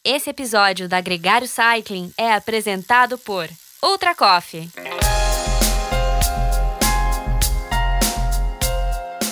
Esse episódio da Gregário Cycling é apresentado por Ultra Coffee.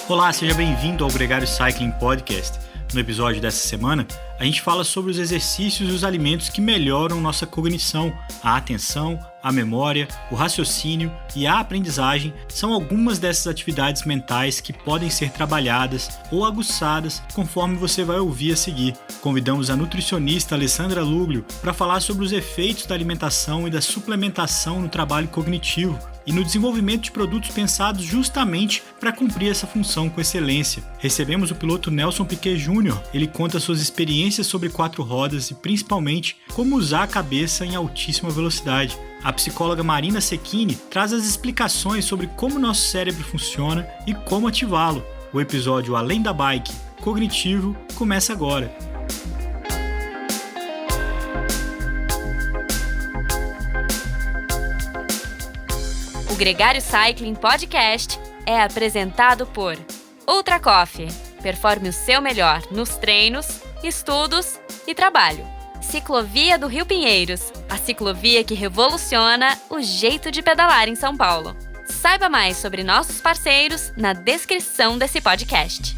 Olá, seja bem-vindo ao Gregário Cycling Podcast. No episódio dessa semana, a gente fala sobre os exercícios e os alimentos que melhoram nossa cognição, a atenção, a memória, o raciocínio e a aprendizagem são algumas dessas atividades mentais que podem ser trabalhadas ou aguçadas conforme você vai ouvir a seguir. Convidamos a nutricionista Alessandra Luglio para falar sobre os efeitos da alimentação e da suplementação no trabalho cognitivo e no desenvolvimento de produtos pensados justamente para cumprir essa função com excelência. Recebemos o piloto Nelson Piquet Jr. Ele conta suas experiências sobre 4 rodas e principalmente como usar a cabeça em altíssima velocidade. A psicóloga Marina Secchini traz as explicações sobre como nosso cérebro funciona e como ativá-lo. O episódio Além da Bike, Cognitivo, começa agora. O Gregário Cycling Podcast é apresentado por Ultra Coffee. Performe o seu melhor nos treinos, estudos e trabalho. Ciclovia do Rio Pinheiros, a ciclovia que revoluciona o jeito de pedalar em São Paulo. Saiba mais sobre nossos parceiros na descrição desse podcast.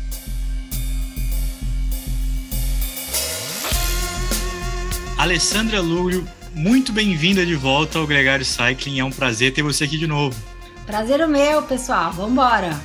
Alessandra Luglio, muito bem-vinda de volta ao Gregário Cycling. É um prazer ter você aqui de novo. Prazer é meu, pessoal. Vambora!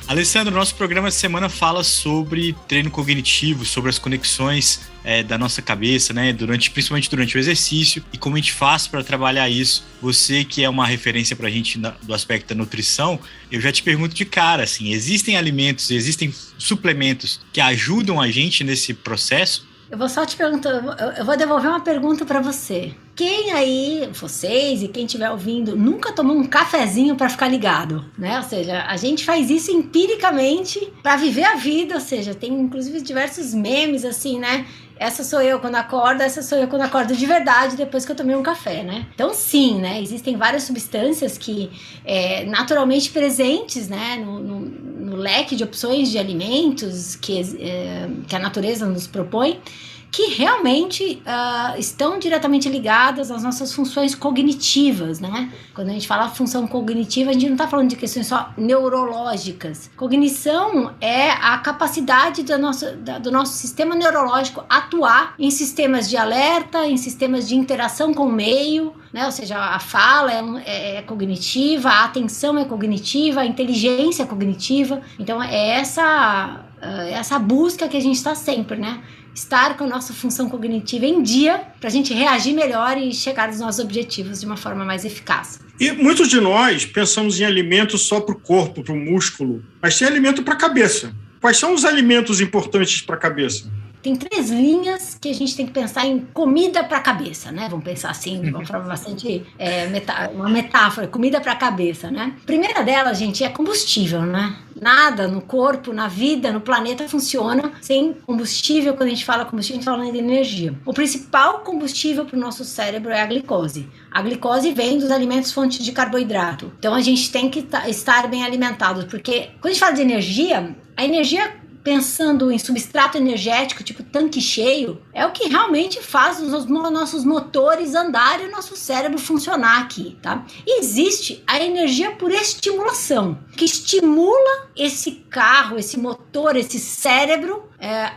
Alessandra, nosso programa essa semana fala sobre treino cognitivo, sobre as conexões da nossa cabeça, né, principalmente durante o exercício e como a gente faz para trabalhar isso. Você que é uma referência para a gente do aspecto da nutrição, eu já te pergunto de cara, assim, existem alimentos, existem suplementos que ajudam a gente nesse processo? Eu vou só te perguntar, eu vou devolver uma pergunta para você. Quem aí, vocês e quem estiver ouvindo, nunca tomou um cafezinho para ficar ligado, né? Ou seja, a gente faz isso empiricamente para viver a vida, ou seja, tem inclusive diversos memes assim, né? Essa sou eu quando acordo, essa sou eu quando acordo de verdade depois que eu tomei um café, né? Então sim, né? Existem várias substâncias que naturalmente presentes, né? No leque de opções de alimentos que a natureza nos propõe, que realmente estão diretamente ligadas às nossas funções cognitivas, né? Quando a gente fala função cognitiva, a gente não está falando de questões só neurológicas. Cognição é a capacidade do nosso sistema neurológico atuar em sistemas de alerta, em sistemas de interação com o meio, né? Ou seja, a fala é cognitiva, a atenção é cognitiva, a inteligência é cognitiva. Então é essa busca que a gente está sempre, né? Estar com a nossa função cognitiva em dia para a gente reagir melhor e chegar aos nossos objetivos de uma forma mais eficaz. E muitos de nós pensamos em alimentos só para o corpo, para o músculo, mas tem alimento para a cabeça. Quais são os alimentos importantes para a cabeça? Tem 3 linhas que a gente tem que pensar em comida para a cabeça, né? Vamos pensar assim, de uma forma bastante uma metáfora, comida para a cabeça, né? A primeira delas, gente, é combustível, né? Nada no corpo, na vida, no planeta funciona sem combustível. Quando a gente fala combustível, a gente está falando de energia. O principal combustível para o nosso cérebro é a glicose. A glicose vem dos alimentos fontes de carboidrato. Então a gente tem que estar bem alimentado, porque quando a gente fala de energia, a energia, pensando em substrato energético, tipo tanque cheio, é o que realmente faz os nossos motores andarem e o nosso cérebro funcionar aqui, tá? E existe a energia por estimulação, que estimula esse carro, esse motor, esse cérebro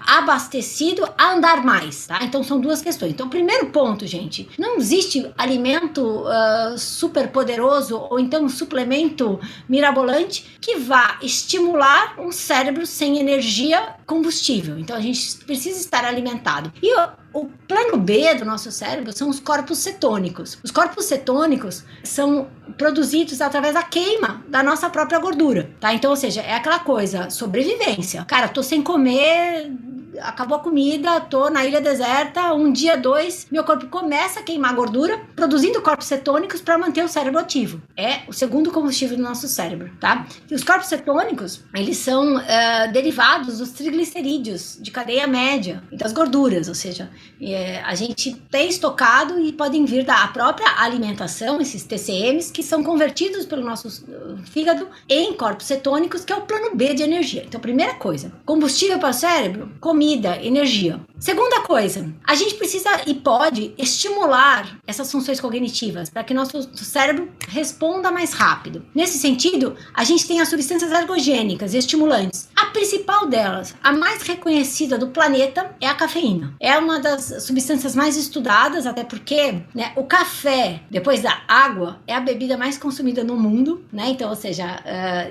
abastecido a andar mais, tá? Então são 2 questões. Então, primeiro ponto, gente, não existe alimento super poderoso ou então um suplemento mirabolante que vá estimular um cérebro sem energia combustível. Então a gente precisa estar alimentado. E o plano B do nosso cérebro são os corpos cetônicos. Os corpos cetônicos são produzidos através da queima da nossa própria gordura, tá? Então, ou seja, é aquela coisa, sobrevivência. Cara, tô sem comer, acabou a comida, tô na ilha deserta, 1 dia, 2, meu corpo começa a queimar gordura, produzindo corpos cetônicos para manter o cérebro ativo. É o segundo combustível do nosso cérebro, tá? E os corpos cetônicos, eles são derivados dos triglicerídeos de cadeia média e das gorduras, ou seja, a gente tem estocado e podem vir da própria alimentação, esses TCMs, que são convertidos pelo nosso fígado em corpos cetônicos, que é o plano B de energia. Então, primeira coisa, combustível para o cérebro, comida comida, energia. Segunda coisa, a gente precisa e pode estimular essas funções cognitivas para que nosso cérebro responda mais rápido. Nesse sentido, a gente tem as substâncias ergogênicas e estimulantes. A principal delas, a mais reconhecida do planeta, é a cafeína. É uma das substâncias mais estudadas, até porque, né, o café, depois da água, é a bebida mais consumida no mundo, né? Então, ou seja,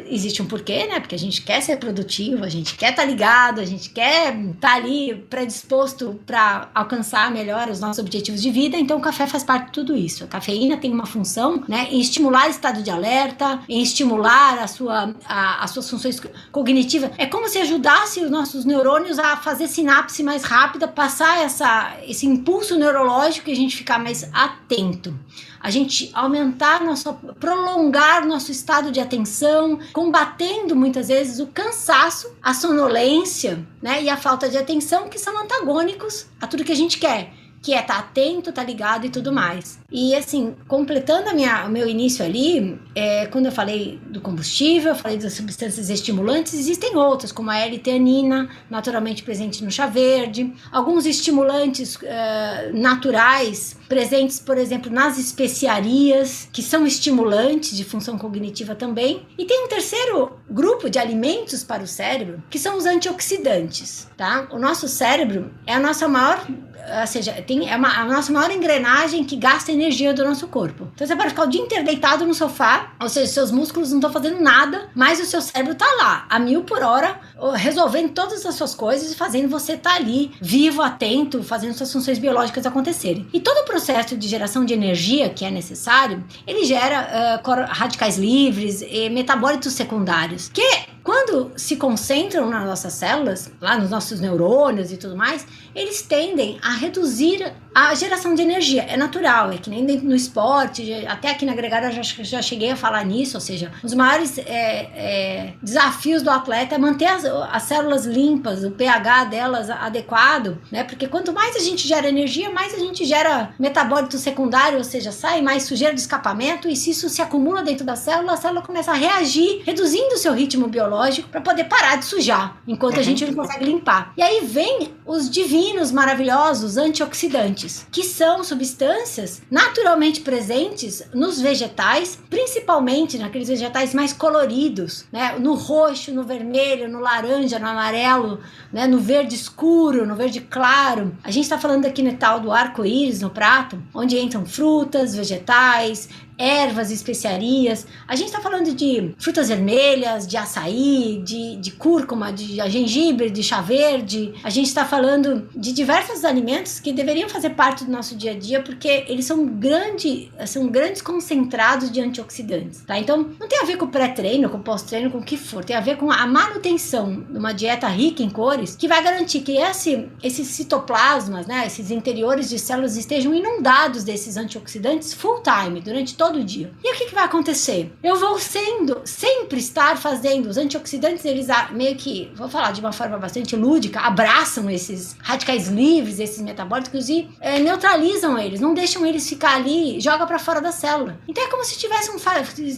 existe um porquê, né? Porque a gente quer ser produtivo, a gente quer estar ligado, a gente quer estar ali predisposto para alcançar melhor os nossos objetivos de vida. Então o café faz parte de tudo isso. A cafeína tem uma função, né, em estimular o estado de alerta, em estimular as suas funções cognitivas. É como se ajudasse os nossos neurônios a fazer sinapse mais rápida, passar esse impulso neurológico e a gente ficar mais atento. A gente prolongar nosso estado de atenção, combatendo muitas vezes o cansaço, a sonolência, né, e a falta de atenção, que são antagônicos a tudo que a gente quer, que é estar atento, estar ligado e tudo mais. E assim, completando o meu início ali, quando eu falei do combustível, eu falei das substâncias estimulantes, existem outras, como a L-teanina, naturalmente presente no chá verde, alguns estimulantes naturais, presentes, por exemplo, nas especiarias, que são estimulantes de função cognitiva também. E tem um terceiro grupo de alimentos para o cérebro, que são os antioxidantes, tá? O nosso cérebro é a nossa maior... Ou seja, a nossa maior engrenagem que gasta energia do nosso corpo. Então você pode ficar o dia inteiro deitado no sofá, ou seja, seus músculos não estão fazendo nada, mas o seu cérebro está lá, a 1000 por hora, resolvendo todas as suas coisas e fazendo você estar ali, vivo, atento, fazendo suas funções biológicas acontecerem. E todo o processo de geração de energia que é necessário, ele gera radicais livres e metabólitos secundários, que quando se concentram nas nossas células, lá nos nossos neurônios e tudo mais, eles tendem a reduzir a geração de energia. É natural, é que nem no esporte, até aqui na Gregário eu já cheguei a falar nisso, ou seja, um dos maiores desafios do atleta é manter as células limpas, o pH delas adequado, né? Porque quanto mais a gente gera energia, mais a gente gera metabólito secundário, ou seja, sai mais sujeira de escapamento, e se isso se acumula dentro da célula, a célula começa a reagir, reduzindo o seu ritmo biológico para poder parar de sujar, enquanto a gente não consegue limpar. E aí vem os divinos, maravilhosos antioxidantes, que são substâncias naturalmente presentes nos vegetais, principalmente naqueles vegetais mais coloridos, né? No roxo, no vermelho, no laranja, no amarelo, né? No verde escuro, no verde claro. A gente está falando aqui no tal do arco-íris no prato, onde entram frutas, vegetais, ervas e especiarias. A gente está falando de frutas vermelhas, de açaí, de cúrcuma, de gengibre, de chá verde. A gente está falando de diversos alimentos que deveriam fazer parte do nosso dia a dia, porque eles são grandes concentrados de antioxidantes, tá? Então, não tem a ver com pré-treino, com pós-treino, com o que for. Tem a ver com a manutenção de uma dieta rica em cores, que vai garantir que esses citoplasmas, né, esses interiores de células estejam inundados desses antioxidantes full time, durante todo o dia. E o que vai acontecer? Eu vou sempre estar fazendo, os antioxidantes, eles meio que, vou falar de uma forma bastante lúdica, abraçam esses radicais livres, esses metabólicos e neutralizam eles, não deixam eles ficar ali, joga para fora da célula. Então é como se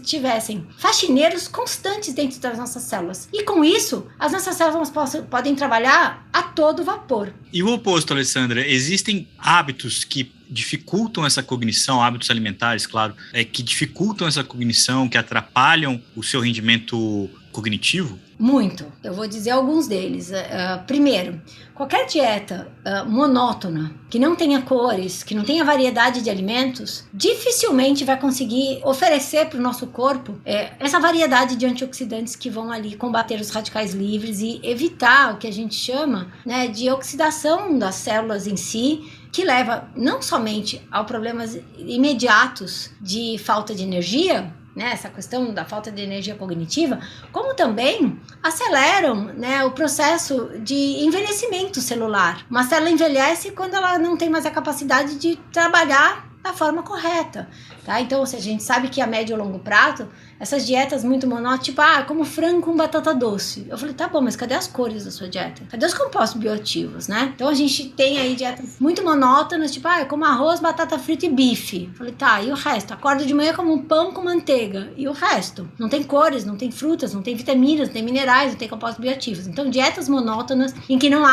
tivessem faxineiros constantes dentro das nossas células. E com isso, as nossas células podem trabalhar a todo vapor. E o oposto, Alessandra, existem hábitos que dificultam essa cognição, hábitos alimentares, claro, que dificultam essa cognição, que atrapalham o seu rendimento cognitivo? Muito. Eu vou dizer alguns deles. Primeiro, qualquer dieta monótona, que não tenha cores, que não tenha variedade de alimentos, dificilmente vai conseguir oferecer para o nosso corpo essa variedade de antioxidantes que vão ali combater os radicais livres e evitar o que a gente chama, né, de oxidação das células em si, que leva não somente a problemas imediatos de falta de energia, né, essa questão da falta de energia cognitiva, como também aceleram, né, o processo de envelhecimento celular. Uma célula envelhece quando ela não tem mais a capacidade de trabalhar da forma correta. tá? Então, ou seja, a gente sabe que a médio e longo prazo, essas dietas muito monótonas, tipo, como frango com batata doce. Eu falei, tá bom, mas cadê as cores da sua dieta? Cadê os compostos bioativos, né? Então a gente tem aí dietas muito monótonas, tipo, como arroz, batata frita e bife. Eu falei, tá, e o resto? Acordo de manhã como um pão com manteiga. E o resto? Não tem cores, não tem frutas, não tem vitaminas, não tem minerais, não tem compostos bioativos. Então, dietas monótonas em que não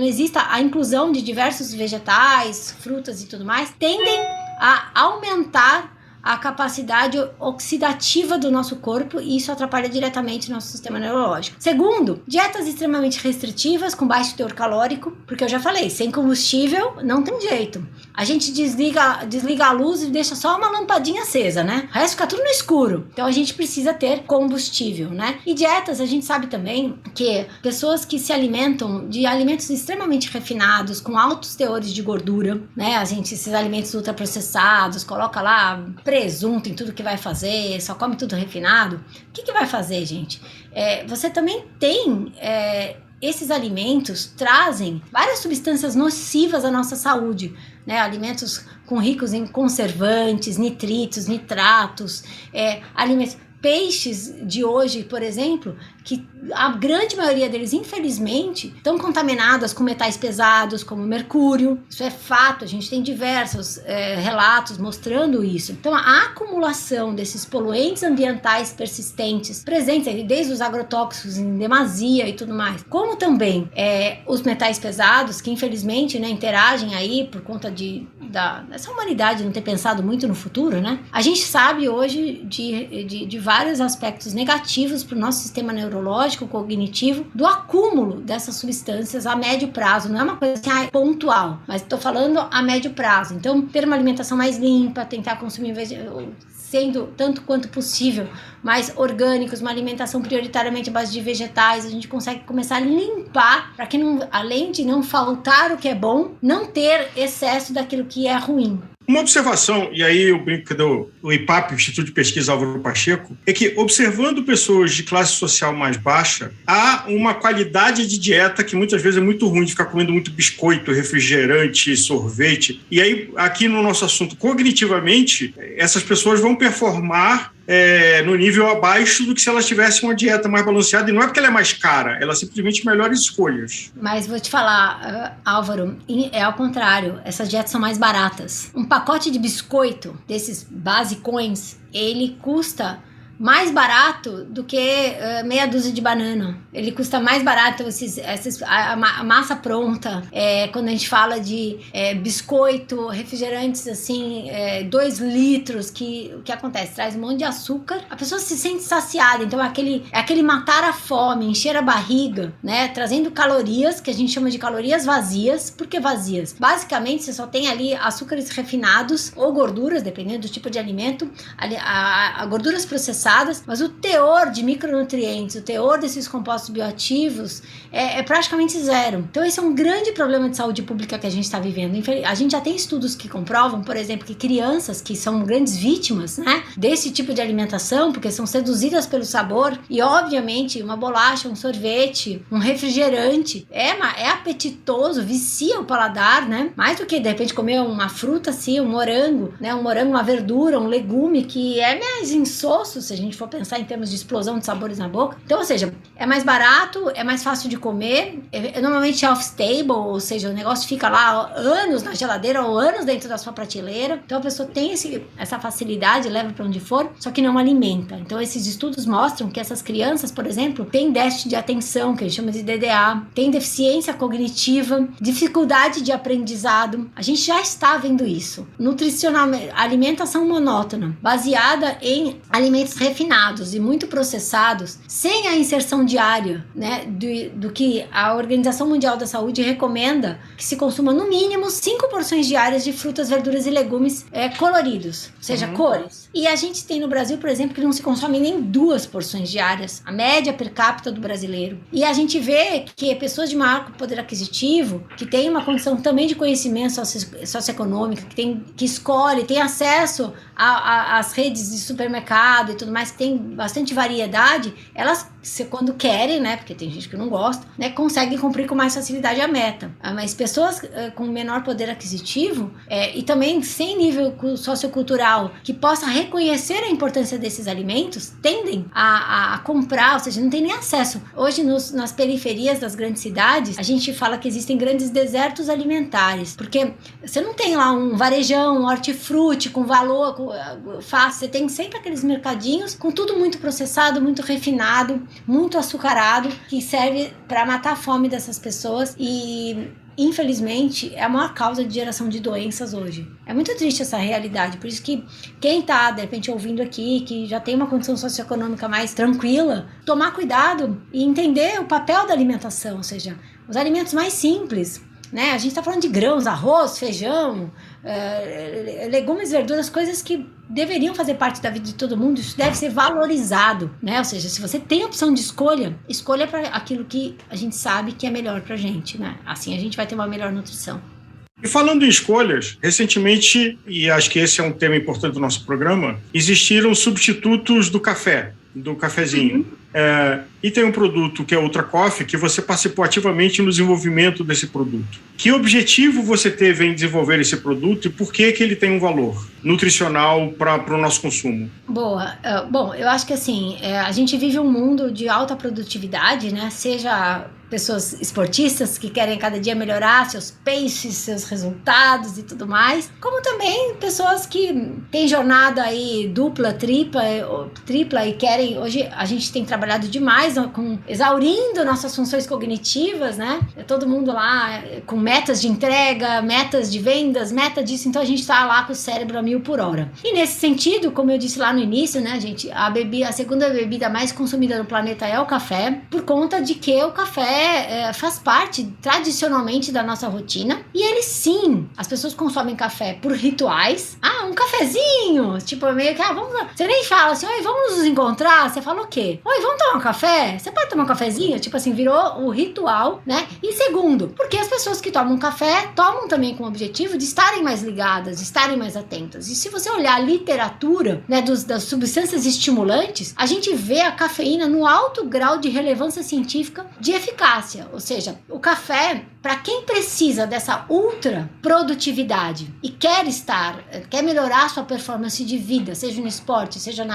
exista a inclusão de diversos vegetais, frutas e tudo mais, tendem a aumentar a capacidade oxidativa do nosso corpo e isso atrapalha diretamente o nosso sistema neurológico. Segundo, dietas extremamente restritivas, com baixo teor calórico, porque eu já falei, sem combustível não tem jeito. A gente desliga a luz e deixa só uma lampadinha acesa, né? O resto fica tudo no escuro. Então a gente precisa ter combustível, né? E dietas, a gente sabe também que pessoas que se alimentam de alimentos extremamente refinados, com altos teores de gordura, né? Esses alimentos ultraprocessados, coloca lá presunto em tudo que vai fazer, só come tudo refinado. O que vai fazer, gente? Você também tem... esses alimentos trazem várias substâncias nocivas à nossa saúde, né? Alimentos ricos em conservantes, nitritos, nitratos, alimentos... Peixes de hoje, por exemplo, que a grande maioria deles, infelizmente, estão contaminados com metais pesados, como mercúrio. Isso é fato, a gente tem diversos relatos mostrando isso. Então, a acumulação desses poluentes ambientais persistentes, presentes desde os agrotóxicos em demasia e tudo mais, como também os metais pesados, que infelizmente, né, interagem aí por conta dessa humanidade não ter pensado muito no futuro, né? A gente sabe hoje de vários aspectos negativos para o nosso sistema neurológico, cognitivo, do acúmulo dessas substâncias a médio prazo. Não é uma coisa assim, pontual, mas estou falando a médio prazo. Então, ter uma alimentação mais limpa, tentar consumir, sendo tanto quanto possível, mais orgânicos, uma alimentação prioritariamente à base de vegetais, a gente consegue começar a limpar para que, além de não faltar o que é bom, não ter excesso daquilo que é ruim. Uma observação, e aí eu brinco do IPAP, Instituto de Pesquisa Álvaro Pacheco, é que observando pessoas de classe social mais baixa, há uma qualidade de dieta que muitas vezes é muito ruim, de ficar comendo muito biscoito, refrigerante, sorvete. E aí, aqui no nosso assunto, cognitivamente, essas pessoas vão performar no nível abaixo do que se elas tivessem uma dieta mais balanceada, e não é porque ela é mais cara, ela é simplesmente melhores escolhas. Mas vou te falar, Álvaro, é ao contrário, essas dietas são mais baratas. Um pacote de biscoito, desses basicões, ele custa mais barato do que meia dúzia de banana. Ele custa mais barato a massa pronta. Quando a gente fala de biscoito, refrigerantes assim, 2 litros, o que acontece? Traz um monte de açúcar, a pessoa se sente saciada. Então aquele matar a fome, encher a barriga, né? Trazendo calorias, que a gente chama de calorias vazias. Por que vazias? Basicamente você só tem ali açúcares refinados ou gorduras, dependendo do tipo de alimento, gorduras processadas, mas o teor de micronutrientes, o teor desses compostos bioativos é praticamente zero. Então esse é um grande problema de saúde pública que a gente está vivendo. A gente já tem estudos que comprovam, por exemplo, que crianças que são grandes vítimas, né, desse tipo de alimentação, porque são seduzidas pelo sabor, e obviamente uma bolacha, um sorvete, um refrigerante é apetitoso, vicia o paladar, né, mais do que de repente comer uma fruta assim, um morango, né, uma verdura, um legume, que é mais insosso se a gente for pensar em termos de explosão de sabores na boca. Então, ou seja, é mais barato, é mais fácil de comer, normalmente shelf-stable, ou seja, o negócio fica lá anos na geladeira ou anos dentro da sua prateleira. Então, a pessoa tem essa facilidade, leva para onde for, só que não alimenta. Então, esses estudos mostram que essas crianças, por exemplo, têm déficit de atenção, que a gente chama de DDA, têm deficiência cognitiva, dificuldade de aprendizado. A gente já está vendo isso. Nutricionalmente, alimentação monótona, baseada em alimentos refinados e muito processados, sem a inserção diária, né, do que a Organização Mundial da Saúde recomenda que se consuma no mínimo 5 porções diárias de frutas, verduras e legumes coloridos, ou seja, cores. E a gente tem no Brasil, por exemplo, que não se consome nem 2 porções diárias, a média per capita do brasileiro. E a gente vê que pessoas de maior poder aquisitivo, que tem uma condição também de conhecimento socioeconômico, que escolhe, tem acesso às redes de supermercado e tudo mais, que tem bastante variedade, elas quando querem, né, porque tem gente que não gosta, né, conseguem cumprir com mais facilidade a meta. Mas pessoas com menor poder aquisitivo e também sem nível sociocultural que possa reconhecer a importância desses alimentos, tendem a comprar, ou seja, não tem nem acesso. Hoje, nas periferias das grandes cidades, a gente fala que existem grandes desertos alimentares, porque você não tem lá um varejão, um hortifruti com valor fácil, você tem sempre aqueles mercadinhos com tudo muito processado, muito refinado, muito açucarado, que serve para matar a fome dessas pessoas e, infelizmente, é a maior causa de geração de doenças hoje. É muito triste essa realidade, por isso que quem está, de repente, ouvindo aqui, que já tem uma condição socioeconômica mais tranquila, tomar cuidado e entender o papel da alimentação, ou seja, os alimentos mais simples, né? A gente está falando de grãos, arroz, feijão, legumes, verduras, coisas que deveriam fazer parte da vida de todo mundo. Isso deve ser valorizado, né? Ou seja, se você tem opção de escolha para aquilo que a gente sabe que é melhor pra gente, né? Assim a gente vai ter uma melhor nutrição. E falando em escolhas, recentemente, e acho que esse é um tema importante do nosso programa, existiram substitutos do café, do cafezinho. E tem um produto que é Ultra Coffee, que você participou ativamente no desenvolvimento desse produto. Que objetivo você teve em desenvolver esse produto e por que ele tem um valor nutricional para o nosso consumo? Boa. Bom, eu acho que assim, a gente vive um mundo de alta produtividade, né? Seja pessoas esportistas que querem cada dia melhorar seus paces, seus resultados e tudo mais, como também pessoas que têm jornada aí dupla, tripla e querem... Hoje a gente tem trabalhado demais exaurindo nossas funções cognitivas, né? Todo mundo lá com metas de entrega, metas de vendas, meta disso, então a gente tá lá com o cérebro a 1000 por hora. E nesse sentido, como eu disse lá no início, né, gente, a segunda bebida mais consumida no planeta é o café, por conta de que o café faz parte tradicionalmente da nossa rotina, e ele sim, as pessoas consomem café por rituais. Um cafezinho, tipo meio que, vamos lá. Você nem fala assim, oi, vamos nos encontrar, você fala o quê? Oi, vamos tomar um café? Você pode tomar um cafezinho? Tipo assim, virou o ritual, né? E segundo, porque as pessoas que tomam café tomam também com o objetivo de estarem mais ligadas, de estarem mais atentas. E se você olhar a literatura, né, das substâncias estimulantes, a gente vê a cafeína no alto grau de relevância científica de eficácia. Ou seja, o café, para quem precisa dessa ultra produtividade e quer melhorar a sua performance de vida, seja no esporte, seja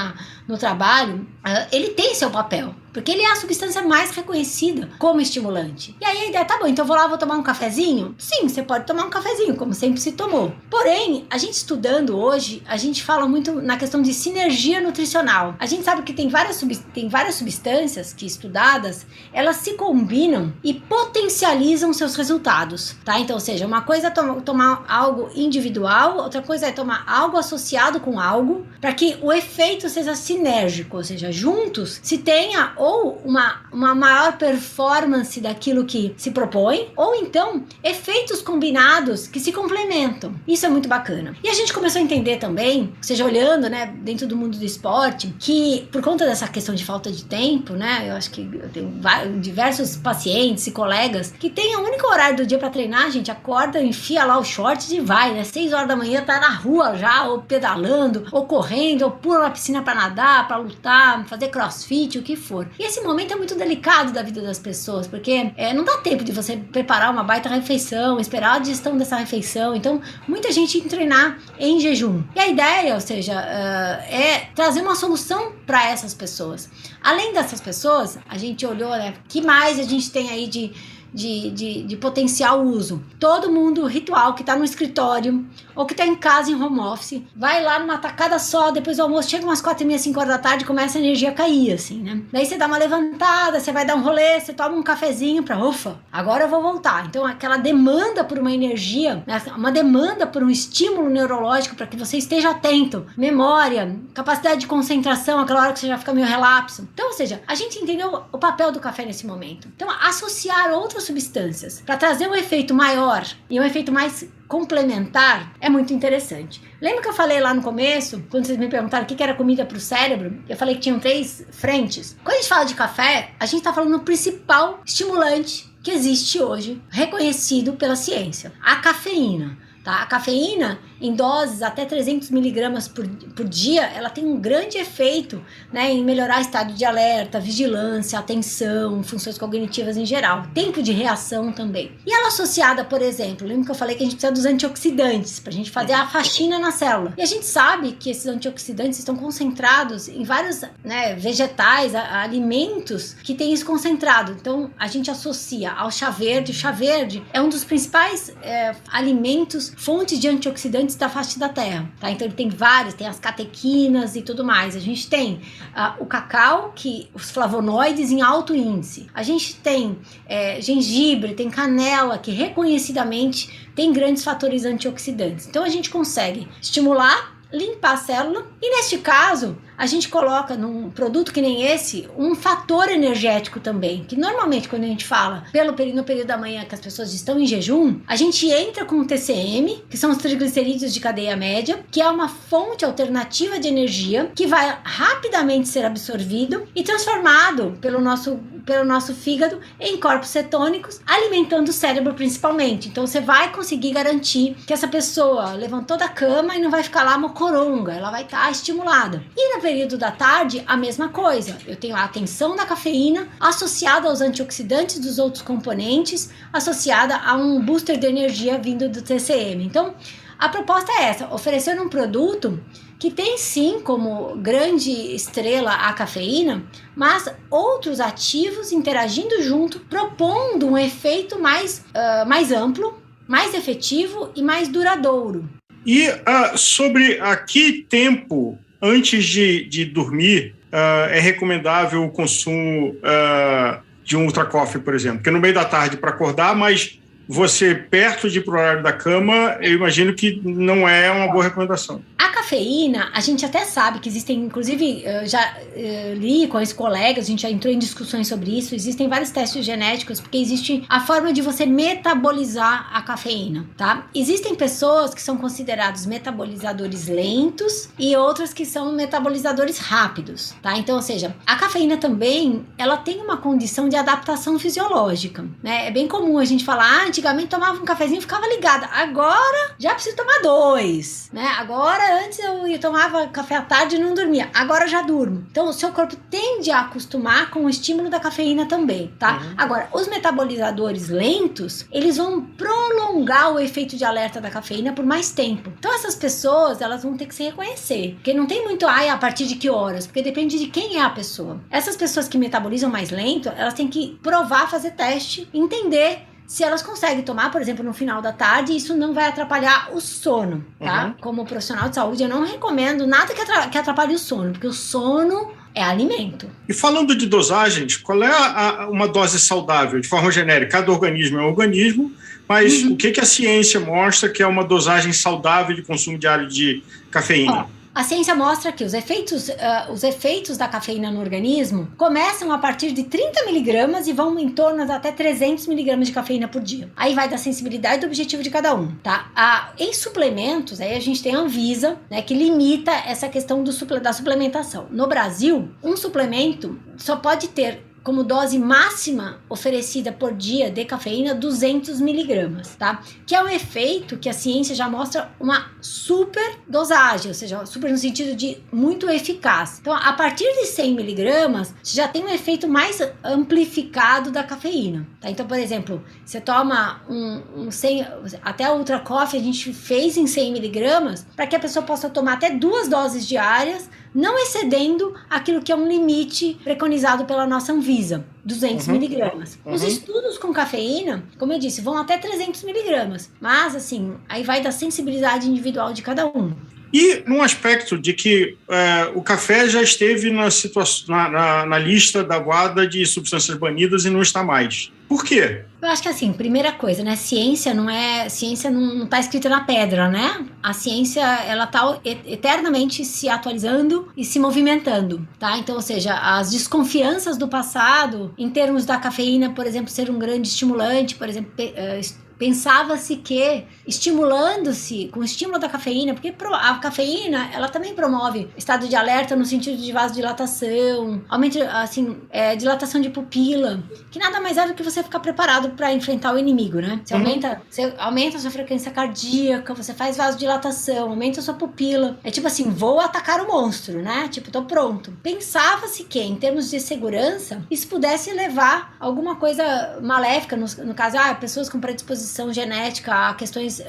no trabalho, ele tem seu papel. Porque ele é a substância mais reconhecida como estimulante. E aí a ideia, tá bom, então vou tomar um cafezinho? Sim, você pode tomar um cafezinho, como sempre se tomou. Porém, a gente estudando hoje, a gente fala muito na questão de sinergia nutricional. A gente sabe que tem várias substâncias que, estudadas, elas se combinam e potencializam seus resultados, tá? Então, ou seja, uma coisa é tomar algo individual, outra coisa é tomar algo associado com algo, para que o efeito seja sinérgico, ou seja, juntos se tenha ou uma maior performance daquilo que se propõe, ou então efeitos combinados que se complementam. Isso é muito bacana. E a gente começou a entender também, seja olhando, né, dentro do mundo do esporte, que por conta dessa questão de falta de tempo, né, eu acho que eu tenho diversos pacientes e colegas que têm o único horário do dia para treinar, a gente acorda, enfia lá os shorts e vai, né, 6 horas da manhã tá na rua já, ou pedalando, ou correndo, ou pula na piscina para nadar, para lutar, fazer crossfit, o que for. E esse momento é muito delicado da vida das pessoas, porque não dá tempo de você preparar uma baita refeição, esperar a digestão dessa refeição. Então, muita gente treinar em jejum. E a ideia, ou seja, é trazer uma solução para essas pessoas. Além dessas pessoas, a gente olhou, né, que mais a gente tem aí de potencial uso. Todo mundo ritual que tá no escritório ou que tá em casa em home office, vai lá numa tacada só, depois do almoço, chega umas 4h30, 5 horas da tarde, começa a energia a cair, assim, né? Daí você dá uma levantada, você vai dar um rolê, você toma um cafezinho pra, ufa, agora eu vou voltar. Então aquela demanda por uma energia, né, uma demanda por um estímulo neurológico para que você esteja atento, memória, capacidade de concentração, aquela hora que você já fica meio relapso. Então, ou seja, a gente entendeu o papel do café nesse momento. Então, associar outras substâncias para trazer um efeito maior e um efeito mais complementar é muito interessante. Lembra que eu falei lá no começo, quando vocês me perguntaram o que era comida para o cérebro? Eu falei que tinham 3 frentes. Quando a gente fala de café, a gente está falando do principal estimulante que existe hoje, reconhecido pela ciência, a cafeína. tá? A cafeína, em doses até 300 miligramas por dia, ela tem um grande efeito, né, em melhorar estado de alerta, vigilância, atenção, funções cognitivas em geral, tempo de reação também. E ela associada, por exemplo, lembra que eu falei que a gente precisa dos antioxidantes para a gente fazer a faxina na célula. E a gente sabe que esses antioxidantes estão concentrados em vários, né, vegetais, alimentos que têm isso concentrado. Então, a gente associa ao chá verde. O chá verde é um dos principais alimentos, fontes de antioxidantes da face da Terra, tá? Então, ele tem vários, tem as catequinas e tudo mais. A gente tem o cacau, os flavonoides em alto índice. A gente tem gengibre, tem canela, que reconhecidamente tem grandes fatores antioxidantes. Então, a gente consegue estimular, limpar a célula e, neste caso, a gente coloca num produto que nem esse um fator energético também, que normalmente quando a gente fala no período da manhã que as pessoas estão em jejum, a gente entra com o TCM, que são os triglicerídeos de cadeia média, que é uma fonte alternativa de energia que vai rapidamente ser absorvido e transformado pelo nosso fígado em corpos cetônicos, alimentando o cérebro principalmente. Então você vai conseguir garantir que essa pessoa levantou da cama e não vai ficar lá mocoronga, ela vai estar estimulada. E no período da tarde, a mesma coisa. Eu tenho a atenção da cafeína associada aos antioxidantes dos outros componentes, associada a um booster de energia vindo do TCM. Então, a proposta é essa, oferecer um produto que tem sim como grande estrela a cafeína, mas outros ativos interagindo junto, propondo um efeito mais amplo, mais efetivo e mais duradouro. E sobre a que tempo antes de dormir é recomendável o consumo de um Ultra Coffee, por exemplo? Porque no meio da tarde para acordar, mas você perto de ir para o horário da cama, eu imagino que não é uma boa recomendação. A cafeína, a gente até sabe que existem, inclusive, já li com os colegas, a gente já entrou em discussões sobre isso, existem vários testes genéticos, porque existe a forma de você metabolizar a cafeína, tá? Existem pessoas que são considerados metabolizadores lentos e outras que são metabolizadores rápidos, tá? Então, ou seja, a cafeína também, ela tem uma condição de adaptação fisiológica, né? É bem comum a gente falar, antigamente tomava um cafezinho e ficava ligada, agora já preciso tomar 2, né? Agora, antes eu tomava café à tarde e não dormia, agora já durmo. Então, o seu corpo tende a acostumar com o estímulo da cafeína também, tá? Agora, os metabolizadores lentos, eles vão prolongar o efeito de alerta da cafeína por mais tempo. Então, essas pessoas, elas vão ter que se reconhecer, porque não tem muito, a partir de que horas? Porque depende de quem é a pessoa. Essas pessoas que metabolizam mais lento, elas têm que provar, fazer teste, entender se elas conseguem tomar, por exemplo, no final da tarde, isso não vai atrapalhar o sono, tá? Como profissional de saúde, eu não recomendo nada que atrapalhe o sono, porque o sono é alimento. E falando de dosagens, qual é uma dose saudável, de forma genérica? Cada organismo é um organismo, mas o que a ciência mostra que é uma dosagem saudável de consumo diário de cafeína? A ciência mostra que os efeitos da cafeína no organismo começam a partir de 30 miligramas e vão em torno de até 300 miligramas de cafeína por dia. Aí vai da sensibilidade e do objetivo de cada um, tá? Em suplementos, aí a gente tem a Anvisa, né, que limita essa questão da suplementação. No Brasil, um suplemento só pode ter como dose máxima oferecida por dia de cafeína 200 miligramas, tá? Que é um efeito que a ciência já mostra uma super dosagem, ou seja, super no sentido de muito eficaz. Então, a partir de 100 miligramas, você já tem um efeito mais amplificado da cafeína, tá? Então, por exemplo, você toma um 100, até a Ultra Coffee a gente fez em 100 miligramas, para que a pessoa possa tomar até 2 doses diárias, não excedendo aquilo que é um limite preconizado pela nossa Anvisa, 200 miligramas. Os estudos com cafeína, como eu disse, vão até 300 miligramas, mas assim, aí vai da sensibilidade individual de cada um. E num aspecto de que o café já esteve na lista da guarda de substâncias banidas e não está mais. Por quê? Eu acho que assim, primeira coisa, né? Ciência não está escrita na pedra, né? A ciência, ela tá eternamente se atualizando e se movimentando, tá? Então, ou seja, as desconfianças do passado, em termos da cafeína, por exemplo, ser um grande estimulante, por exemplo, pensava-se que estimulando-se, com o estímulo da cafeína, porque a cafeína, ela também promove estado de alerta no sentido de vasodilatação, aumento, assim, dilatação de pupila, que nada mais é do que você ficar preparado para enfrentar o inimigo, né? Você aumenta a sua frequência cardíaca, você faz vasodilatação, aumenta a sua pupila. É tipo assim, vou atacar o monstro, né? Tipo, tô pronto. Pensava-se que, em termos de segurança, isso pudesse levar a alguma coisa maléfica, no caso, pessoas com predisposição genética a questões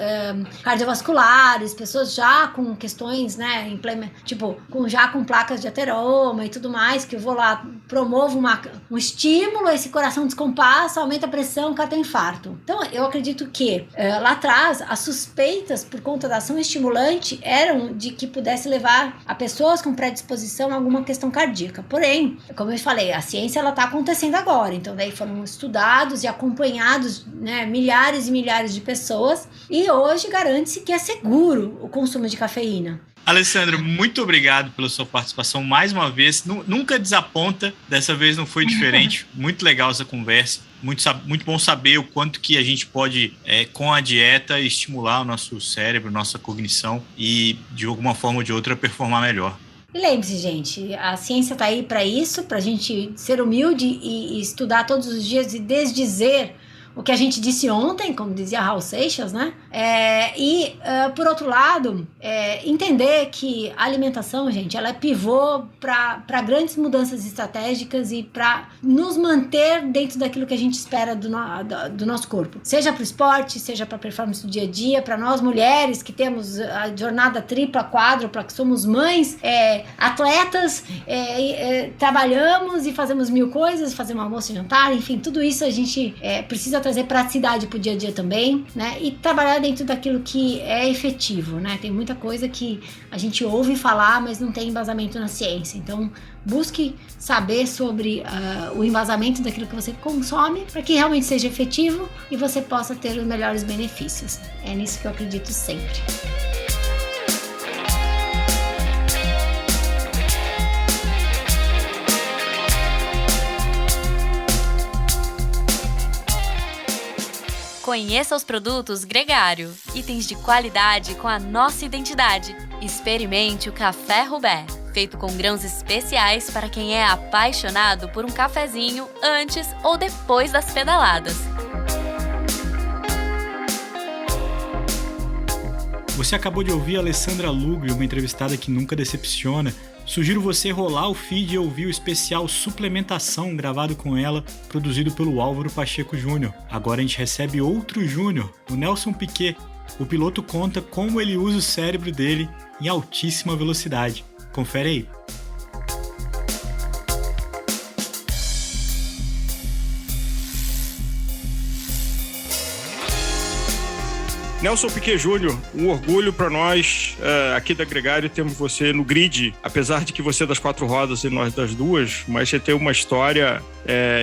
cardiovasculares, pessoas já com questões, né, tipo, já com placas de ateroma e tudo mais, que eu vou lá, promovo um estímulo, esse coração descompassa, aumenta a pressão, o cara tem infarto. Então, eu acredito que lá atrás, as suspeitas por conta da ação estimulante eram de que pudesse levar a pessoas com predisposição a alguma questão cardíaca. Porém, como eu falei, a ciência ela está acontecendo agora, então daí foram estudados e acompanhados, né, milhares e milhares de pessoas, e hoje garante-se que é seguro o consumo de cafeína. Alessandra, muito obrigado pela sua participação mais uma vez. Nunca desaponta, dessa vez não foi diferente. Muito legal essa conversa. Muito bom saber o quanto que a gente pode, com a dieta, estimular o nosso cérebro, nossa cognição e, de alguma forma ou de outra, performar melhor. E lembre-se, gente, a ciência está aí para isso, para a gente ser humilde e estudar todos os dias e desdizer o que a gente disse ontem, como dizia Raul Seixas, né? Por outro lado, entender que a alimentação, gente, ela é pivô para grandes mudanças estratégicas e para nos manter dentro daquilo que a gente espera do nosso corpo. Seja para o esporte, seja para a performance do dia a dia, para nós mulheres que temos a jornada tripla, quádrupla, que somos mães, atletas, trabalhamos e fazemos mil coisas, fazemos almoço e jantar, enfim, tudo isso a gente precisa trazer praticidade pro dia a dia também, né? E trabalhar dentro daquilo que é efetivo, né? Tem muita coisa que a gente ouve falar, mas não tem embasamento na ciência. Então, busque saber sobre o embasamento daquilo que você consome para que realmente seja efetivo e você possa ter os melhores benefícios. É nisso que eu acredito sempre. Conheça os produtos Gregário, itens de qualidade com a nossa identidade. Experimente o Café Rubé, feito com grãos especiais para quem é apaixonado por um cafezinho antes ou depois das pedaladas. Você acabou de ouvir a Alessandra Lugli, uma entrevistada que nunca decepciona. Sugiro você rolar o feed e ouvir o especial Suplementação gravado com ela, produzido pelo Álvaro Pacheco Júnior. Agora a gente recebe outro Júnior, o Nelson Piquet. O piloto conta como ele usa o cérebro dele em altíssima velocidade. Confere aí. Nelson Piquet Júnior, um orgulho para nós aqui da Gregário termos você no grid, apesar de que você é das 4 rodas e nós das 2, mas você tem uma história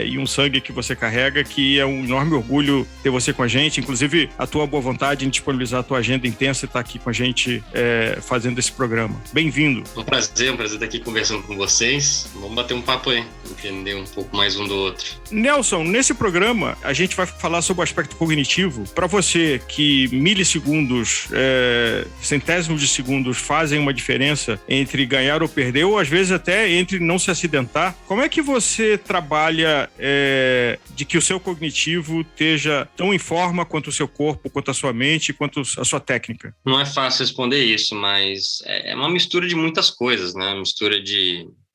e um sangue que você carrega que é um enorme orgulho ter você com a gente, inclusive a tua boa vontade em disponibilizar a tua agenda intensa e estar aqui com a gente fazendo esse programa. Bem-vindo. Um prazer estar aqui conversando com vocês. Vamos bater um papo aí, entender um pouco mais um do outro. Nelson, nesse programa a gente vai falar sobre o aspecto cognitivo. Para você que milissegundos, centésimos de segundos fazem uma diferença entre ganhar ou perder, ou às vezes até entre não se acidentar. Como é que você trabalha de que o seu cognitivo esteja tão em forma quanto o seu corpo, quanto a sua mente, quanto a sua técnica? Não é fácil responder isso, mas é uma mistura de muitas coisas, né? Uma mistura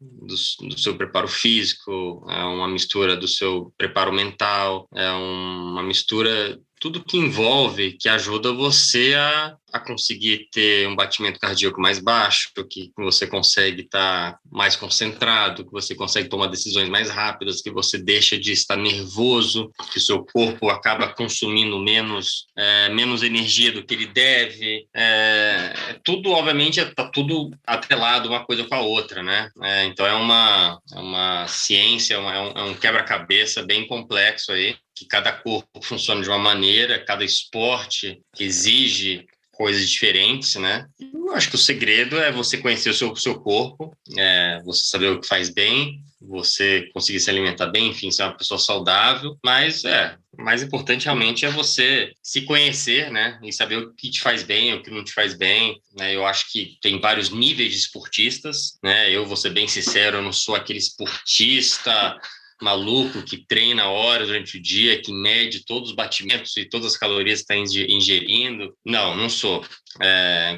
do seu preparo físico, é uma mistura do seu preparo mental, é uma mistura, tudo que envolve, que ajuda você a conseguir ter um batimento cardíaco mais baixo, que você consegue estar mais concentrado, que você consegue tomar decisões mais rápidas, que você deixa de estar nervoso, que o seu corpo acaba consumindo menos energia do que ele deve. Tudo, obviamente, está tudo atrelado uma coisa com a outra, né? Então é uma ciência, é um quebra-cabeça bem complexo aí, que cada corpo funciona de uma maneira, cada esporte exige coisas diferentes, né? Eu acho que o segredo é você conhecer o seu corpo, você saber o que faz bem, você conseguir se alimentar bem, enfim, ser uma pessoa saudável, mas o mais importante realmente é você se conhecer, né, e saber o que te faz bem, o que não te faz bem, né. Eu acho que tem vários níveis de esportistas, né, eu vou ser bem sincero, eu não sou aquele esportista maluco que treina horas durante o dia, que mede todos os batimentos e todas as calorias que está ingerindo. Não sou.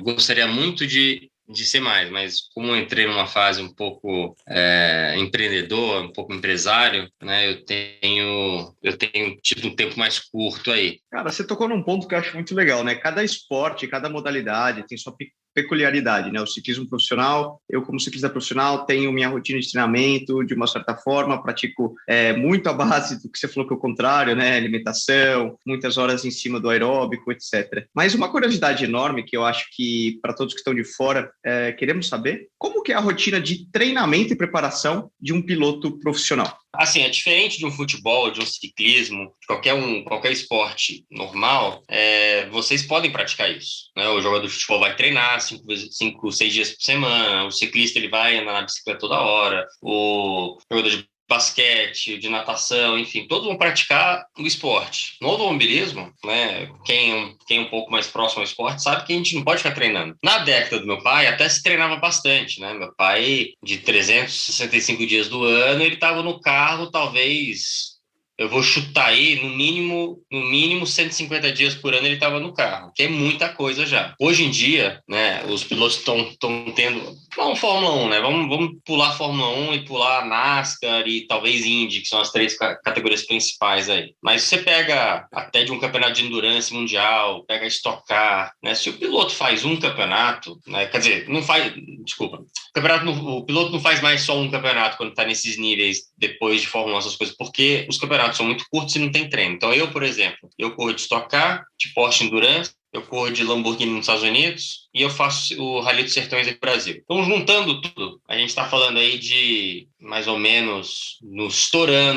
Gostaria muito de ser mais, mas como eu entrei numa fase um pouco empreendedor, um pouco empresário, né, eu tenho tido um tempo mais curto aí. Cara, você tocou num ponto que eu acho muito legal, né? Cada esporte, cada modalidade tem sua peculiaridade, né? O ciclismo profissional, eu como ciclista profissional tenho minha rotina de treinamento de uma certa forma, pratico muito a base do que você falou que é o contrário, né? Alimentação, muitas horas em cima do aeróbico, etc. Mas uma curiosidade enorme que eu acho que para todos que estão de fora queremos saber, como que é a rotina de treinamento e preparação de um piloto profissional? Assim, é diferente de um futebol, de um ciclismo, de qualquer esporte normal, vocês podem praticar isso, né? O jogador de futebol vai treinar 5, 6 dias por semana, o ciclista ele vai andar na bicicleta toda hora, o jogador de basquete, de natação, enfim, todos vão praticar o esporte. No automobilismo, né, quem é um pouco mais próximo ao esporte sabe que a gente não pode ficar treinando. Na década do meu pai, até se treinava bastante, né? Meu pai, de 365 dias do ano, ele estava no carro, talvez... Eu vou chutar aí, no mínimo 150 dias por ano ele estava no carro, que é muita coisa já. Hoje em dia, né, os pilotos estão tendo... Não, Fórmula 1, né? Vamos pular Fórmula 1 e pular NASCAR e talvez Indy, que são as 3 categorias principais aí. Mas você pega até de um campeonato de endurance mundial, pega Stock Car, né? Se o piloto faz um campeonato, né? Quer dizer, não faz... Desculpa. O piloto não faz mais só um campeonato quando está nesses níveis depois de Fórmula 1, essas coisas, porque os campeonatos são muito curtos e não tem treino. Então eu, por exemplo, eu corro de Stock Car, de Porsche Endurance, eu corro de Lamborghini nos Estados Unidos e eu faço o Rally dos Sertões aqui no Brasil. Então, juntando tudo, a gente está falando aí de mais ou menos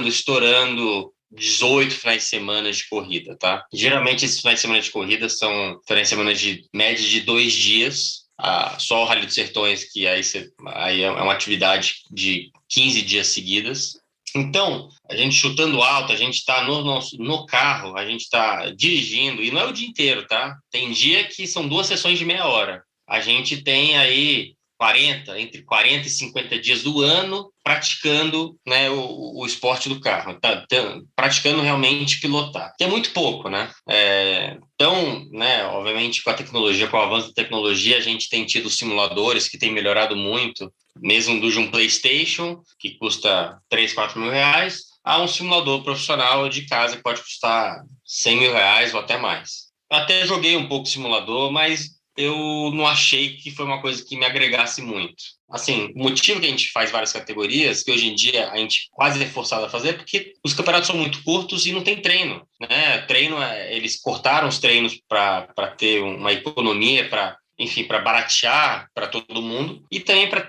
estourando 18 finais de semana de corrida, tá? Geralmente esses finais de semana de corrida são finais de semana de média de 2 dias. Só o Rally dos Sertões, que aí é uma atividade de 15 dias seguidas. Então, a gente chutando alto, a gente está no carro, a gente está dirigindo, e não é o dia inteiro, tá? Tem dia que são 2 sessões de meia hora. A gente tem aí entre 40 e 50 dias do ano praticando, né, o esporte do carro, praticando realmente pilotar, que é muito pouco, né? Então, né, obviamente com a tecnologia, com o avanço da tecnologia, a gente tem tido simuladores que têm melhorado muito, mesmo de um PlayStation, que custa 3, 4 mil reais, a um simulador profissional de casa que pode custar 100 mil reais ou até mais. Até joguei um pouco simulador, mas eu não achei que foi uma coisa que me agregasse muito. Assim, o motivo que a gente faz várias categorias, que hoje em dia a gente quase é forçado a fazer, é porque os campeonatos são muito curtos e não tem treino, né? Eles cortaram os treinos para ter uma economia, para baratear para todo mundo e também para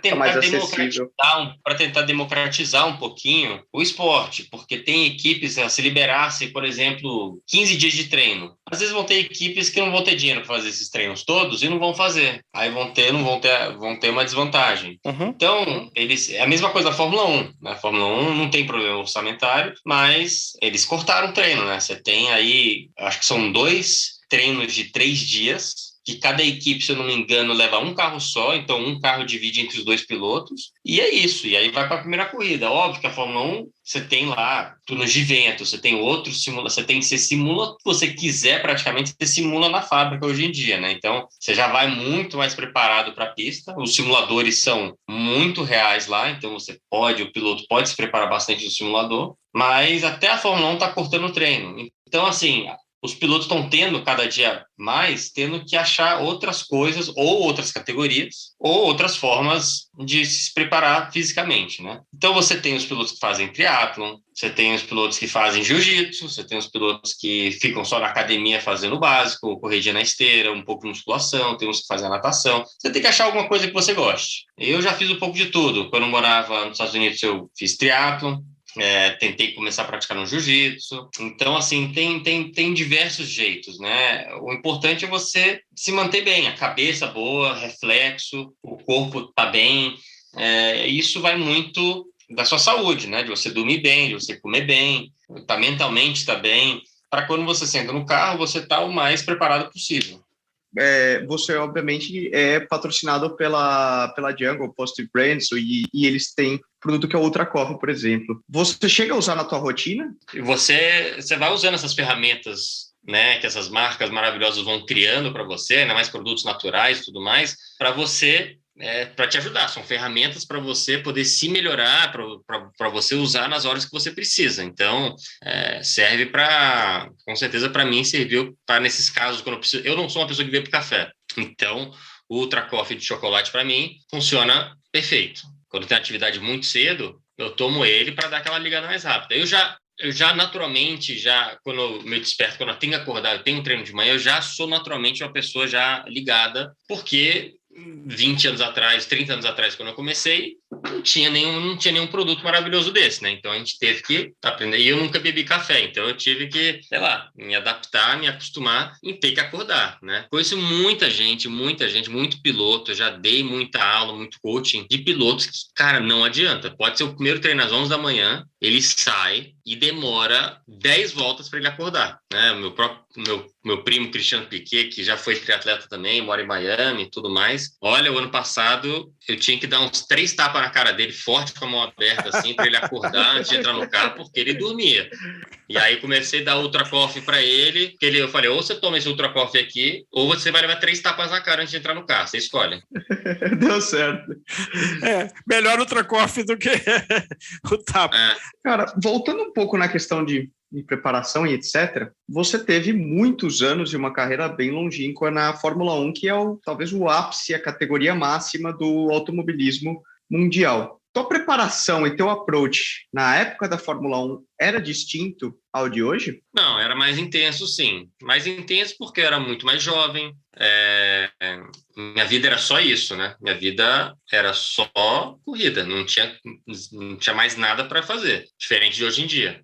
tentar democratizar um pouquinho o esporte, porque tem equipes, se liberasse, por exemplo, 15 dias de treino, às vezes vão ter equipes que não vão ter dinheiro para fazer esses treinos todos e não vão fazer, aí vão ter uma desvantagem. Então, é a mesma coisa da Fórmula 1, né? A Fórmula 1 não tem problema orçamentário, mas eles cortaram o treino, né? Você tem aí, acho que são 2 treinos de 3 dias, que cada equipe, se eu não me engano, leva um carro só, então um carro divide entre os 2 pilotos, e é isso, e aí vai para a primeira corrida. Óbvio que a Fórmula 1, você tem lá turnos de vento, você tem você simula o que você quiser, praticamente, você simula na fábrica hoje em dia, né? Então, você já vai muito mais preparado para a pista, os simuladores são muito reais lá, então o piloto pode se preparar bastante no simulador, mas até a Fórmula 1 está cortando o treino. Então, assim, os pilotos estão cada dia mais, tendo que achar outras coisas, ou outras categorias, ou outras formas de se preparar fisicamente, né? Então, você tem os pilotos que fazem triatlon, você tem os pilotos que fazem jiu-jitsu, você tem os pilotos que ficam só na academia fazendo o básico, corridinha na esteira, um pouco de musculação, tem uns que fazem a natação. Você tem que achar alguma coisa que você goste. Eu já fiz um pouco de tudo. Quando eu morava nos Estados Unidos, eu fiz triatlon, tentei começar a praticar no jiu-jitsu. Então, assim, tem diversos jeitos, né? O importante é você se manter bem, a cabeça boa, reflexo, o corpo tá bem. Isso vai muito da sua saúde, né? De você dormir bem, de você comer bem, tá mentalmente tá bem, para quando você senta no carro, você tá o mais preparado possível. Você, obviamente, é patrocinado pela Jungle, Positive Brands, e eles têm produto que é o Ultra Coffee, por exemplo. Você chega a usar na tua rotina? E você vai usando essas ferramentas, né, que essas marcas maravilhosas vão criando para você, ainda mais produtos naturais e tudo mais, para você, para te ajudar. São ferramentas para você poder se melhorar, para você usar nas horas que você precisa. Então, serve para, com certeza, para mim, serviu para nesses casos quando eu preciso. Eu não sou uma pessoa que bebe café, então o Ultra Coffee de chocolate para mim funciona perfeito. Quando tem atividade muito cedo, eu tomo ele para dar aquela ligada mais rápida. Eu já naturalmente, quando eu me desperto, quando eu tenho que acordar, eu tenho um treino de manhã, eu já sou naturalmente uma pessoa já ligada, porque 20 anos atrás, 30 anos atrás, quando eu comecei, não tinha nenhum produto maravilhoso desse, né? Então a gente teve que aprender. E eu nunca bebi café, então eu tive que, sei lá, me adaptar, me acostumar em ter que acordar, né? Conheço muita gente, muito piloto. Eu já dei muita aula, muito coaching de pilotos que, cara, não adianta. Pode ser o primeiro treino às 11 da manhã, ele sai e demora 10 voltas para ele acordar, né? Meu primo Cristiano Piquet, que já foi triatleta também, mora em Miami e tudo mais. Olha, o ano passado eu tinha que dar uns 3 tapas na cara dele, forte com a mão aberta, assim, para ele acordar antes de entrar no carro, porque ele dormia. E aí comecei a dar Ultra Coffee para ele, eu falei, ou você toma esse Ultra Coffee aqui, ou você vai levar 3 tapas na cara antes de entrar no carro, você escolhe. Deu certo. Melhor Ultra Coffee do que o tapa. Cara, voltando um pouco na questão de preparação e etc., você teve muitos anos e uma carreira bem longínqua na Fórmula 1, que é talvez o ápice, a categoria máxima do automobilismo mundial. Tua preparação e teu approach na época da Fórmula 1 era distinto ao de hoje? Não, era mais intenso, sim. Mais intenso porque eu era muito mais jovem. Minha vida era só isso, né? Minha vida era só corrida, não tinha mais nada para fazer, diferente de hoje em dia.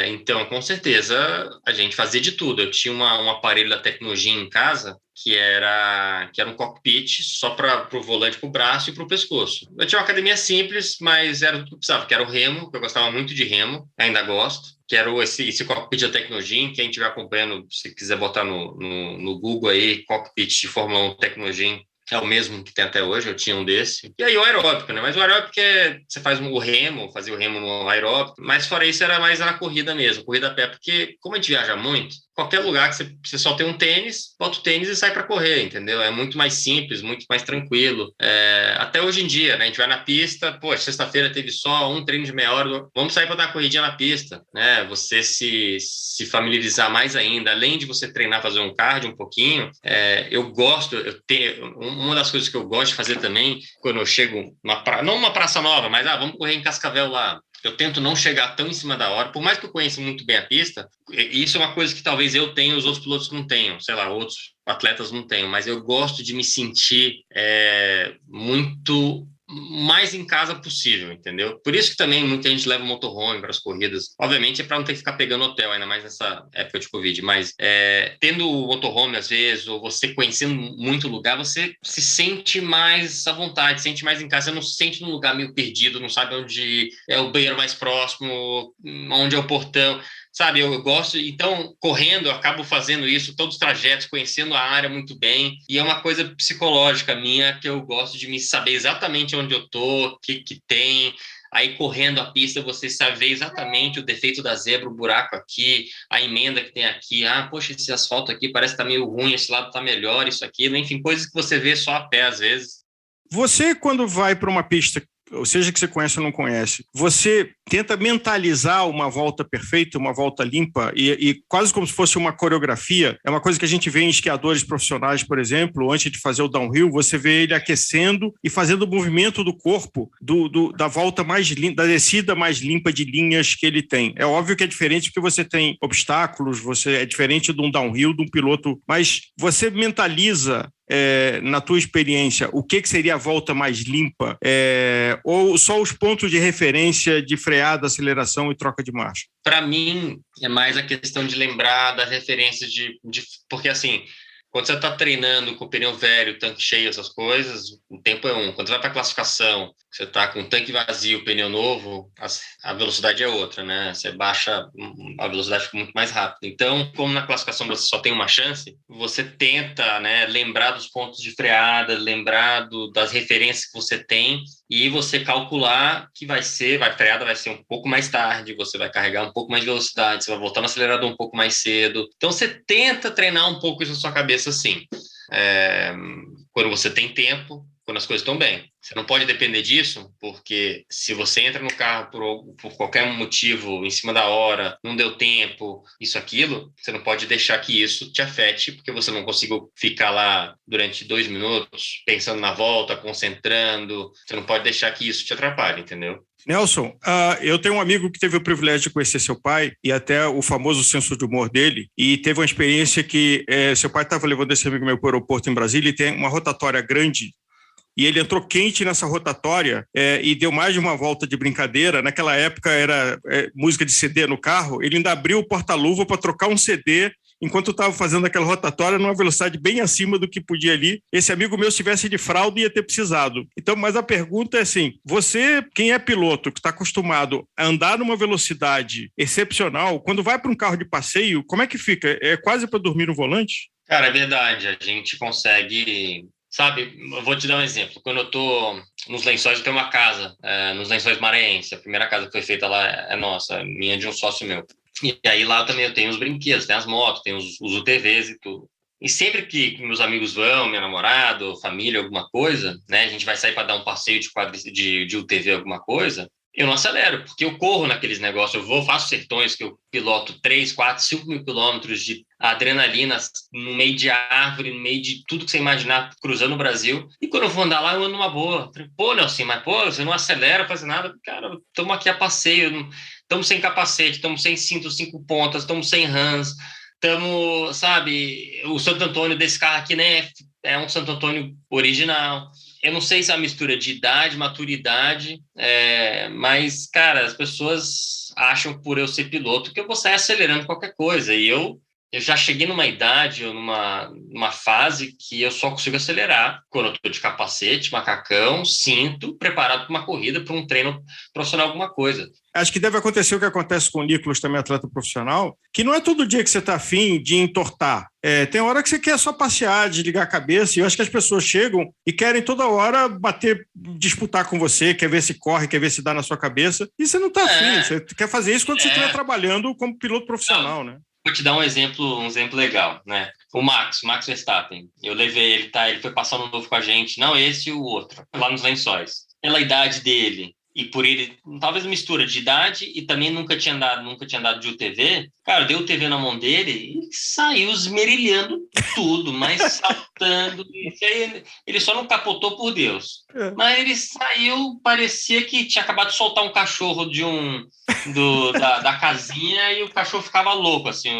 Então, com certeza, a gente fazia de tudo. Eu tinha um aparelho da tecnologia em casa que era um cockpit só para o volante, para o braço e para o pescoço. Eu tinha uma academia simples, mas era tudo que eu precisava, que era o remo, que eu gostava muito de remo, ainda gosto, que era esse cockpit da Tecnogym. Quem estiver acompanhando, se quiser botar no Google aí, cockpit de Fórmula 1 Tecnogym, é o mesmo que tem até hoje, eu tinha um desse. E aí o aeróbico, né? Mas o aeróbico você faz fazia o remo no aeróbico, mas fora isso era mais na corrida mesmo, corrida a pé, porque como a gente viaja muito, qualquer lugar que você só tem um tênis, bota o tênis e sai para correr, entendeu? É muito mais simples, muito mais tranquilo. Até hoje em dia, né? A gente vai na pista, sexta-feira teve só um treino de meia hora, vamos sair para dar uma corridinha na pista, né? Você se familiarizar mais ainda, além de você treinar, fazer um cardio um pouquinho, uma das coisas que eu gosto de fazer também, quando eu chego não uma praça nova, mas vamos correr em Cascavel lá. Eu tento não chegar tão em cima da hora, por mais que eu conheça muito bem a pista, isso é uma coisa que talvez eu tenha e os outros pilotos não tenham, sei lá, outros atletas não tenham, mas eu gosto de me sentir muito mais em casa possível, entendeu? Por isso que também muita gente leva o motorhome para as corridas. Obviamente é para não ter que ficar pegando hotel, ainda mais nessa época de Covid, mas tendo o motorhome às vezes, ou você conhecendo muito lugar, você se sente mais à vontade, se sente mais em casa, você não se sente num lugar meio perdido, não sabe onde é o banheiro mais próximo, onde é o portão. Sabe, eu gosto, então, correndo, eu acabo fazendo isso, todos os trajetos, conhecendo a área muito bem, e é uma coisa psicológica minha, que eu gosto de me saber exatamente onde eu tô, o que tem. Aí, correndo a pista, você saber exatamente o defeito da zebra, o buraco aqui, a emenda que tem aqui. Poxa, esse asfalto aqui parece que tá meio ruim, esse lado tá melhor, isso aqui. Enfim, coisas que você vê só a pé, às vezes. Você, quando vai para uma pista, ou seja, que você conhece ou não conhece, você tenta mentalizar uma volta perfeita, uma volta limpa, e quase como se fosse uma coreografia. É uma coisa que a gente vê em esquiadores profissionais, por exemplo, antes de fazer o downhill, você vê ele aquecendo e fazendo o movimento do corpo da volta mais limpa, da descida mais limpa de linhas que ele tem. É óbvio que é diferente porque você tem obstáculos, é diferente de um downhill, de um piloto, mas você mentaliza na tua experiência, o que seria a volta mais limpa? Ou só os pontos de referência de freada, aceleração e troca de marcha? Para mim, é mais a questão de lembrar das referências porque assim, Quando você está treinando com o pneu velho, tanque cheio, essas coisas, o tempo é 1. Quando você vai para a classificação, você está com o tanque vazio, pneu novo, a velocidade é outra, né? Você baixa, a velocidade fica muito mais rápida. Então, como na classificação você só tem uma chance, você tenta, né, lembrar dos pontos de freada, lembrar das referências que você tem e você calcular que a freada vai ser um pouco mais tarde, você vai carregar um pouco mais de velocidade, você vai voltar no acelerador um pouco mais cedo. Então, você tenta treinar um pouco isso na sua cabeça, assim. Quando você tem tempo, quando as coisas estão bem. Você não pode depender disso, porque se você entra no carro por qualquer motivo, em cima da hora, não deu tempo, isso, aquilo, você não pode deixar que isso te afete, porque você não conseguiu ficar lá durante 2 minutos, pensando na volta, concentrando. Você não pode deixar que isso te atrapalhe, entendeu? Nelson, eu tenho um amigo que teve o privilégio de conhecer seu pai e até o famoso senso de humor dele, e teve uma experiência que seu pai estava levando esse amigo meu para o aeroporto em Brasília e tem uma rotatória grande, e ele entrou quente nessa rotatória e deu mais de uma volta de brincadeira. Naquela época era música de CD no carro, ele ainda abriu o porta-luva para trocar um CD enquanto estava fazendo aquela rotatória numa velocidade bem acima do que podia ali. Esse amigo meu, se tivesse de fralda, ia ter precisado. Então, mas a pergunta é assim, você, quem é piloto, que está acostumado a andar numa velocidade excepcional, quando vai para um carro de passeio, como é que fica? É quase para dormir no volante? Cara, é verdade, a gente consegue... Sabe, eu vou te dar um exemplo. Quando eu tô nos Lençóis, eu tenho uma casa, nos Lençóis Maranhenses. A primeira casa que foi feita lá é nossa, minha, de um sócio meu. E aí lá também eu tenho os brinquedos, tem as motos, tem os UTVs e tudo. E sempre que meus amigos vão, minha namorada, família, alguma coisa, né, a gente vai sair para dar um passeio de UTV, alguma coisa, eu não acelero, porque eu corro naqueles negócios, faço sertões que eu piloto 3, 4, 5 mil quilômetros de adrenalina no meio de árvore, no meio de tudo que você imaginar, cruzando o Brasil. E quando eu vou andar lá, eu ando numa boa. Pô, Nelson, mas você não acelera, faz nada. Cara, estamos aqui a passeio, estamos sem capacete, estamos sem cinto 5 pontas, estamos sem Hans, estamos, sabe, o Santo Antônio desse carro aqui, né, é um Santo Antônio original. Eu não sei se é uma mistura de idade, maturidade, mas, cara, as pessoas acham, por eu ser piloto, que eu vou sair acelerando qualquer coisa. E eu já cheguei numa idade, ou numa fase que eu só consigo acelerar quando eu estou de capacete, macacão, cinto, preparado para uma corrida, para um treino profissional, alguma coisa. Acho que deve acontecer o que acontece com o Nicolas, também atleta profissional, que não é todo dia que você está afim de entortar. Tem hora que você quer só passear, desligar a cabeça, e eu acho que as pessoas chegam e querem toda hora disputar com você, quer ver se corre, quer ver se dá na sua cabeça, e você não está afim, você quer fazer isso quando você estiver trabalhando como piloto profissional, né? Vou te dar um exemplo legal, né? O Max Verstappen, eu levei ele, ele foi passar no novo com a gente, não esse e o outro, lá nos Lençóis. Pela idade dele, e por ele, talvez mistura de idade e também nunca tinha andado de UTV, cara, deu UTV na mão dele e saiu esmerilhando tudo, mas saltando. Ele só não capotou por Deus. Mas ele saiu, parecia que tinha acabado de soltar um cachorro da casinha e o cachorro ficava louco, assim.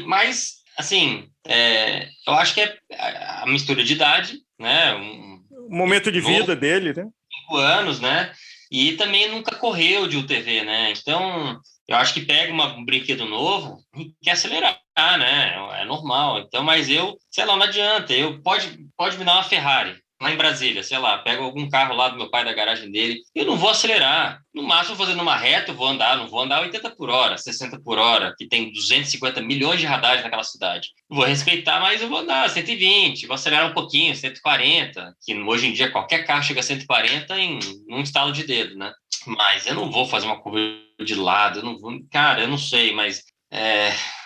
Mas, assim, eu acho que é a mistura de idade, né? O momento de vida dele, né? 5 anos, né? E também nunca correu de UTV, né? Então, eu acho que pega um brinquedo novo e quer acelerar, né? É normal. Então, mas sei lá, não adianta. Pode me dar uma Ferrari lá em Brasília, sei lá, pego algum carro lá do meu pai, da garagem dele, eu não vou acelerar. No máximo, fazendo uma reta, eu vou andar, não vou andar 80 por hora, 60 por hora, que tem 250 milhões de radares naquela cidade. Vou respeitar, mas eu vou andar 120, vou acelerar um pouquinho, 140, que hoje em dia qualquer carro chega a 140 em um estalo de dedo, né? Mas eu não vou fazer uma curva de lado, eu não vou, cara, eu não sei, mas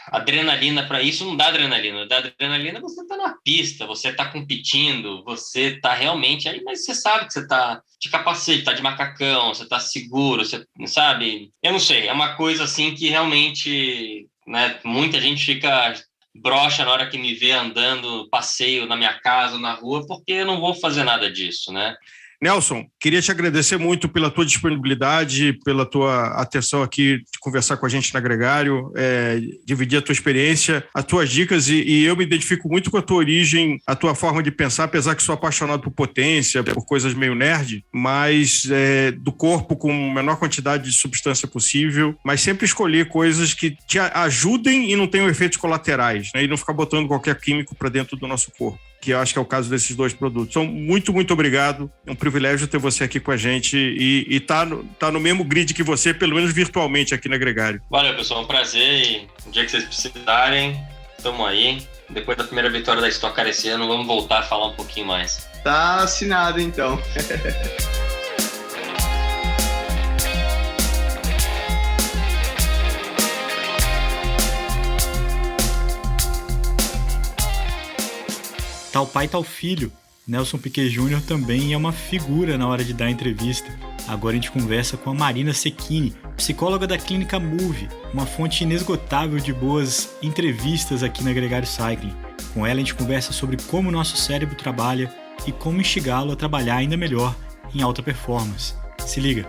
adrenalina para isso não dá adrenalina. Dá adrenalina, você tá na pista, você tá competindo, você tá realmente aí, mas você sabe que você tá de capacete, tá de macacão, você tá seguro, você sabe? Eu não sei, é uma coisa assim que realmente, né, muita gente fica broxa na hora que me vê andando passeio na minha casa, na rua, porque eu não vou fazer nada disso, né? Nelson, queria te agradecer muito pela tua disponibilidade, pela tua atenção aqui de conversar com a gente na Gregário, dividir a tua experiência, as tuas dicas, e eu me identifico muito com a tua origem, a tua forma de pensar, apesar que sou apaixonado por potência, por coisas meio nerd, mas do corpo com a menor quantidade de substância possível, mas sempre escolher coisas que te ajudem e não tenham efeitos colaterais, né? E não ficar botando qualquer químico para dentro do nosso corpo, que eu acho que é o caso desses dois produtos. Então, muito, muito obrigado. É um privilégio ter você aqui com a gente e tá no mesmo grid que você, pelo menos virtualmente aqui na Gregário. Valeu, pessoal. Um prazer. E no dia que vocês precisarem, estamos aí. Depois da primeira vitória da Stock Car esse ano, vamos voltar a falar um pouquinho mais. Tá assinado, então. Tal pai, tal filho. Nelson Piquet Jr. também é uma figura na hora de dar entrevista. Agora a gente conversa com a Marina Cecchini, psicóloga da Clínica Move, uma fonte inesgotável de boas entrevistas aqui na Gregário Cycling. Com ela a gente conversa sobre como o nosso cérebro trabalha e como instigá-lo a trabalhar ainda melhor em alta performance. Se liga!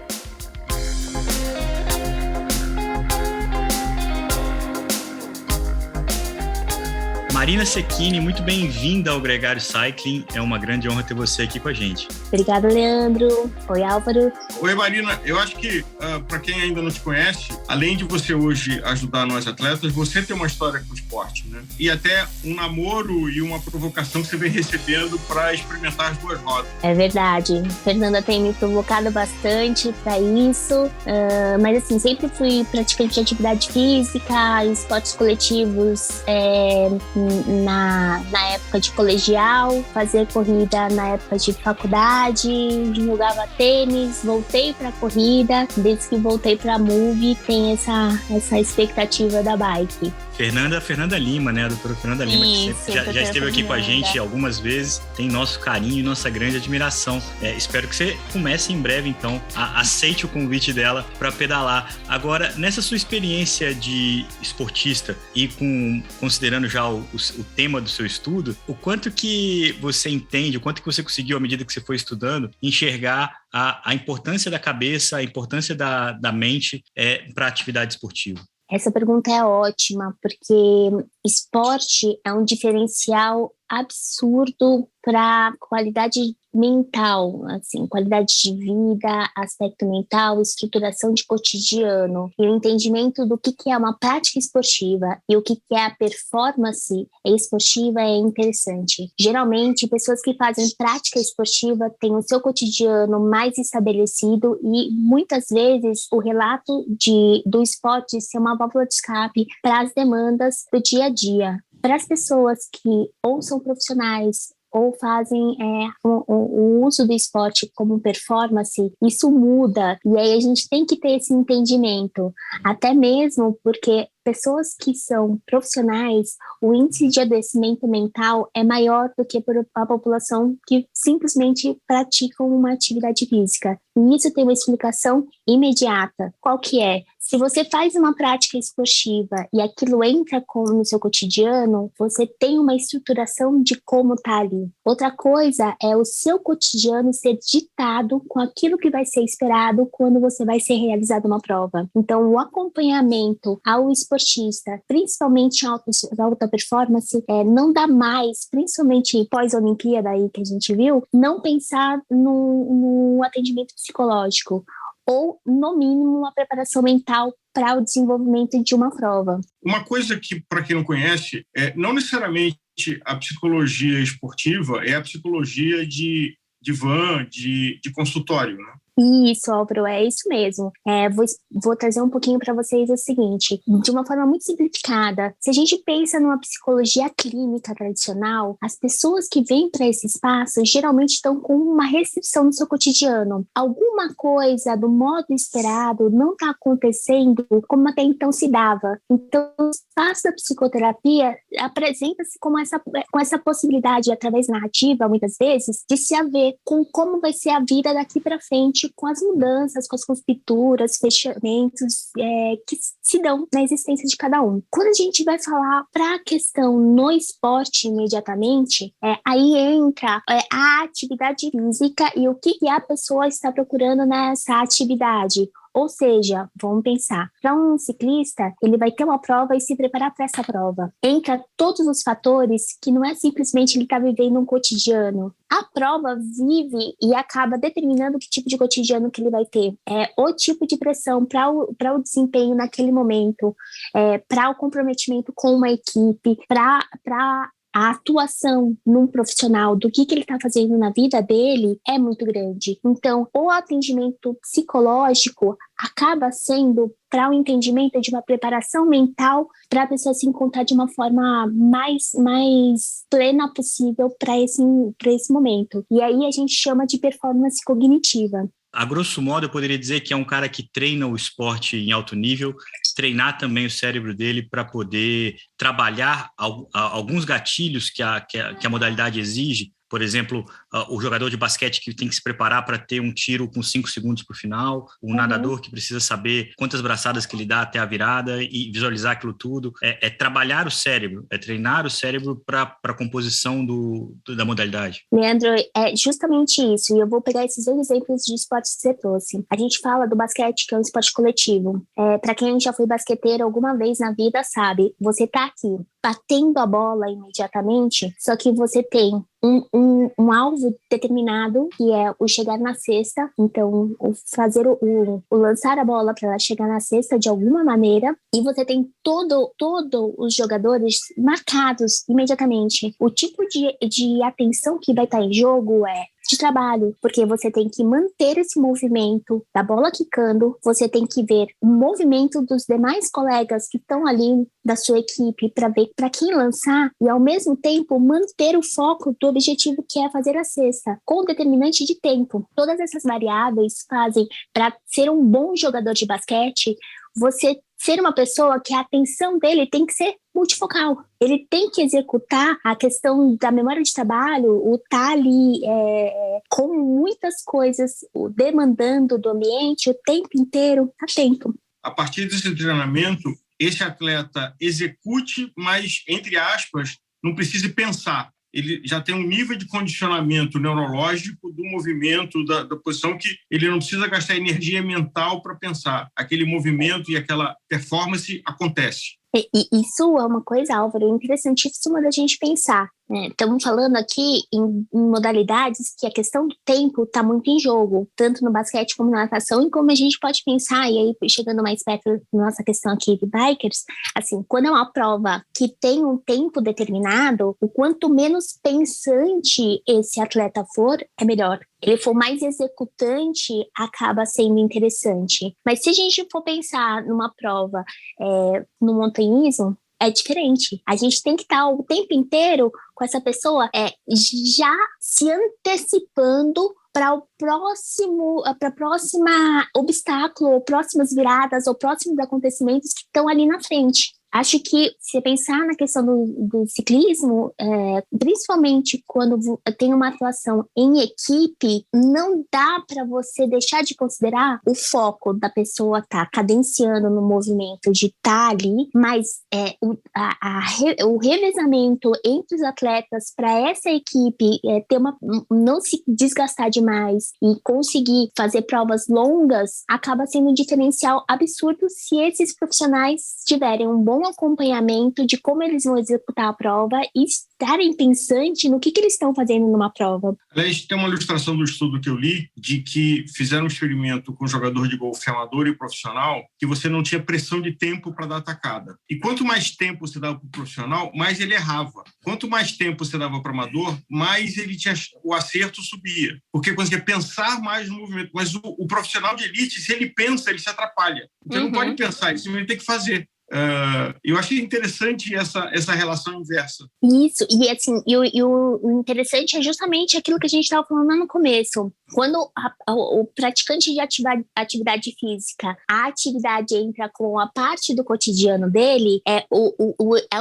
Marina Cecchini, muito bem-vinda ao Gregário Cycling. É uma grande honra ter você aqui com a gente. Obrigada, Leandro. Oi, Álvaro. Oi, Marina. Eu acho que, para quem ainda não te conhece, além de você hoje ajudar nós atletas, você tem uma história com o esporte, né? E até um namoro e uma provocação que você vem recebendo para experimentar as duas rodas. É verdade. Fernanda tem me provocado bastante para isso, mas assim, sempre fui praticante de atividade física, esportes coletivos, na época de colegial, fazia corrida na época de faculdade, jogava tênis, voltei para corrida, desde que voltei para Move tem essa expectativa da bike. Fernanda Lima, né? A doutora Fernanda Lima, Isso, que já esteve aqui com a gente algumas vezes, tem nosso carinho e nossa grande admiração. Espero que você comece em breve, então, aceite o convite dela para pedalar. Agora, nessa sua experiência de esportista e considerando já o tema do seu estudo, o quanto que você entende, o quanto que você conseguiu, à medida que você foi estudando, enxergar a importância da cabeça, a importância da mente para a atividade esportiva? Essa pergunta é ótima, porque esporte é um diferencial absurdo para qualidade mental, assim, qualidade de vida, aspecto mental, estruturação de cotidiano e o entendimento do que é uma prática esportiva e o que é a performance esportiva é interessante. Geralmente, pessoas que fazem prática esportiva têm o seu cotidiano mais estabelecido e muitas vezes o relato do esporte ser uma válvula de escape para as demandas do dia a dia. Para as pessoas que ou são profissionais ou fazem o uso do esporte como performance, isso muda. E aí a gente tem que ter esse entendimento, até mesmo porque pessoas que são profissionais, o índice de adoecimento mental é maior do que a população que simplesmente praticam uma atividade física. E isso tem uma explicação imediata. Qual que é? Se você faz uma prática esportiva e aquilo entra no seu cotidiano, você tem uma estruturação de como está ali. Outra coisa é o seu cotidiano ser ditado com aquilo que vai ser esperado quando você vai ser realizado uma prova. Então, o acompanhamento ao esportista, principalmente em alta performance, não dá mais, principalmente pós-Olimpíada aí que a gente viu, não pensar no atendimento psicológico ou, no mínimo, uma preparação mental para o desenvolvimento de uma prova. Uma coisa que, para quem não conhece, não necessariamente a psicologia esportiva é a psicologia de van, de consultório, né? Isso, Álvaro, é isso mesmo. Vou trazer um pouquinho para vocês o seguinte, de uma forma muito simplificada. Se a gente pensa numa psicologia clínica tradicional, as pessoas que vêm para esse espaço geralmente estão com uma restrição no seu cotidiano. Alguma coisa do modo esperado não está acontecendo como até então se dava. Então, o espaço da psicoterapia apresenta-se com essa possibilidade, através narrativa, muitas vezes, de se haver com como vai ser a vida daqui para frente justamente com as mudanças, com as conspituras, fechamentos que se dão na existência de cada um. Quando a gente vai falar para a questão no esporte imediatamente, aí entra a atividade física e o que a pessoa está procurando nessa atividade. Ou seja, vamos pensar, para um ciclista, ele vai ter uma prova e se preparar para essa prova. Entra todos os fatores que não é simplesmente ele estar vivendo um cotidiano. A prova vive e acaba determinando que tipo de cotidiano que ele vai ter. O tipo de pressão para o desempenho naquele momento, para o comprometimento com uma equipe, para a atuação num profissional do que ele está fazendo na vida dele é muito grande. Então, o atendimento psicológico acaba sendo para o entendimento de uma preparação mental para a pessoa se encontrar de uma forma mais plena possível para esse momento. E aí a gente chama de performance cognitiva. A grosso modo, eu poderia dizer que é um cara que treina o esporte em alto nível, treinar também o cérebro dele para poder trabalhar alguns gatilhos que a modalidade exige. Por exemplo, o jogador de basquete que tem que se preparar para ter um tiro com 5 segundos para o final, o nadador que precisa saber quantas braçadas que ele dá até a virada e visualizar aquilo tudo. É trabalhar o cérebro, é treinar o cérebro para a composição da modalidade. Leandro, é justamente isso. E eu vou pegar esses dois exemplos de esportes que você trouxe. A gente fala do basquete, que é um esporte coletivo. Para quem já foi basqueteiro alguma vez na vida, sabe, você tá aqui batendo a bola imediatamente, só que você tem um alvo determinado, que é o chegar na cesta. Então, fazer o lançar a bola para ela chegar na cesta de alguma maneira, e você tem todos os jogadores marcados imediatamente. O tipo de atenção que vai estar em jogo de trabalho, porque você tem que manter esse movimento da bola quicando, você tem que ver o movimento dos demais colegas que estão ali da sua equipe para ver para quem lançar e, ao mesmo tempo, manter o foco do objetivo, que é fazer a cesta, com determinante de tempo. Todas essas variáveis fazem, para ser um bom jogador de basquete, você ser uma pessoa que a atenção dele tem que ser multifocal. Ele tem que executar a questão da memória de trabalho, o estar ali com muitas coisas demandando do ambiente o tempo inteiro, atento. A partir desse treinamento, esse atleta execute, mas, entre aspas, não precise pensar. Ele já tem um nível de condicionamento neurológico do movimento, da posição, que ele não precisa gastar energia mental para pensar. Aquele movimento e aquela performance acontece. E isso é uma coisa, Álvaro, interessantíssima da gente pensar. Estamos falando aqui em modalidades que a questão do tempo está muito em jogo, tanto no basquete como na natação, e como a gente pode pensar, e aí chegando mais perto da nossa questão aqui de bikers, assim, quando é uma prova que tem um tempo determinado, o quanto menos pensante esse atleta for, é melhor. Ele for mais executante, acaba sendo interessante. Mas se a gente for pensar numa prova no montanhismo, é diferente. A gente tem que estar o tempo inteiro com essa pessoa já se antecipando para o próxima obstáculo, ou próximas viradas, ou próximos acontecimentos que estão ali na frente. Acho que, se pensar na questão do ciclismo, principalmente quando tem uma atuação em equipe, não dá para você deixar de considerar o foco da pessoa estar cadenciando no movimento, de estar ali, mas o revezamento entre os atletas para essa equipe não se desgastar demais e conseguir fazer provas longas, acaba sendo um diferencial absurdo se esses profissionais tiverem um bom acompanhamento de como eles vão executar a prova e estarem pensantes no que eles estão fazendo numa prova. Aliás, tem uma ilustração do estudo que eu li, de que fizeram um experimento com um jogador de golfe amador e profissional, que você não tinha pressão de tempo para dar atacada. E quanto mais tempo você dava para o profissional, mais ele errava. Quanto mais tempo você dava para o amador, mais o acerto subia. Porque conseguia pensar mais no movimento. Mas o profissional de elite, se ele pensa, ele se atrapalha. Então ele não pode pensar, ele simplesmente tem que fazer. Eu achei interessante essa relação inversa. Isso, e assim, o interessante é justamente aquilo que a gente estava falando lá no começo. Quando o praticante de atividade física, a atividade entra com a parte do cotidiano dele, é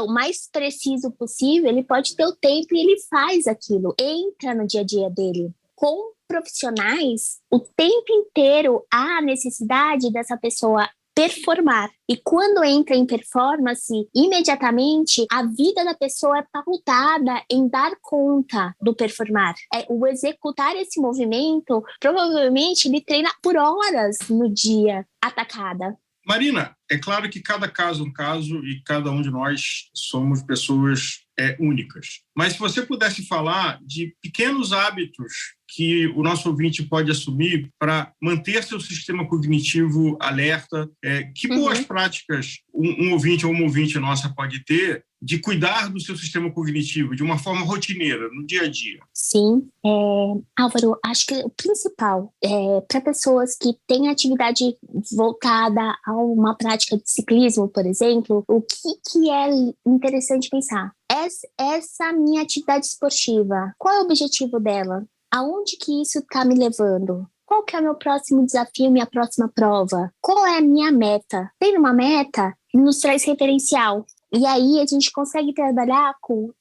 o mais preciso possível, ele pode ter o tempo e ele faz aquilo, entra no dia a dia dele. com profissionais, o tempo inteiro há a necessidade dessa pessoa performar. E quando entra em performance, imediatamente a vida da pessoa é pautada em dar conta do performar. O executar esse movimento, provavelmente ele treina por horas no dia atacada. Marina, é claro que cada caso é um caso e cada um de nós somos pessoas únicas. Mas se você pudesse falar de pequenos hábitos que o nosso ouvinte pode assumir para manter seu sistema cognitivo alerta, que boas práticas um ouvinte ou uma ouvinte nossa pode ter de cuidar do seu sistema cognitivo de uma forma rotineira, no dia a dia? Sim. Álvaro, acho que o principal para pessoas que têm atividade voltada a uma prática de ciclismo, por exemplo, o que é interessante pensar? Essa minha atividade esportiva, qual é o objetivo dela? Aonde que isso está me levando? Qual que é o meu próximo desafio, minha próxima prova? Qual é a minha meta? Ter uma meta nos traz referencial. E aí a gente consegue trabalhar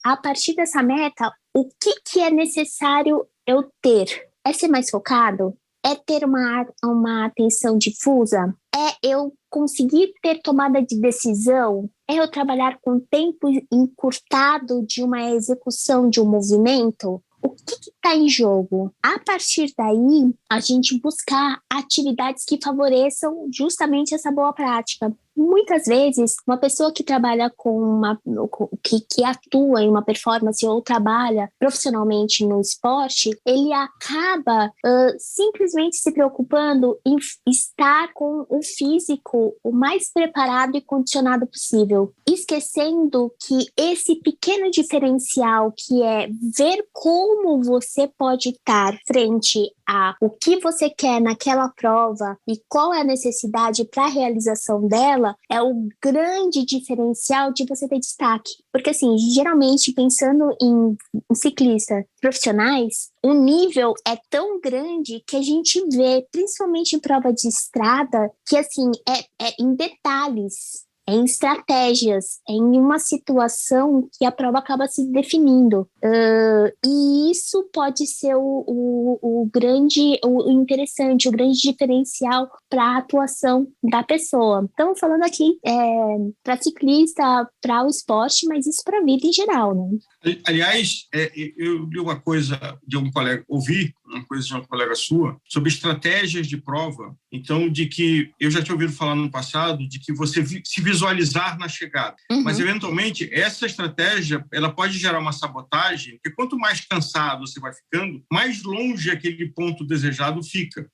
a partir dessa meta, o que é necessário eu ter? É ser mais focado? É ter uma atenção difusa? É eu conseguir ter tomada de decisão? É eu trabalhar com tempo encurtado de uma execução de um movimento? O que está em jogo? A partir daí, a gente buscar atividades que favoreçam justamente essa boa prática. Muitas vezes, uma pessoa que trabalha que atua em uma performance ou trabalha profissionalmente no esporte, ele acaba simplesmente se preocupando em estar com o físico o mais preparado e condicionado possível, esquecendo que esse pequeno diferencial que é ver como você pode estar frente a o que você quer naquela prova e qual é a necessidade para a realização dela, é o grande diferencial de você ter destaque. Porque, assim, geralmente, pensando em ciclistas profissionais, o nível é tão grande que a gente vê, principalmente em prova de estrada, que, assim, é em detalhes, é em estratégias, é em uma situação que a prova acaba se definindo. E isso pode ser o interessante, o grande diferencial para a atuação da pessoa. Estamos falando aqui para ciclista, para o esporte, mas isso para a vida em geral, né? Aliás, eu li uma coisa de um colega, ouvi uma coisa de uma colega sua sobre estratégias de prova. Então, de que eu já tinha ouvido falar no passado de que você se visualizar na chegada. Mas, eventualmente, essa estratégia ela pode gerar uma sabotagem, porque quanto mais cansado você vai ficando, mais longe aquele ponto desejado fica.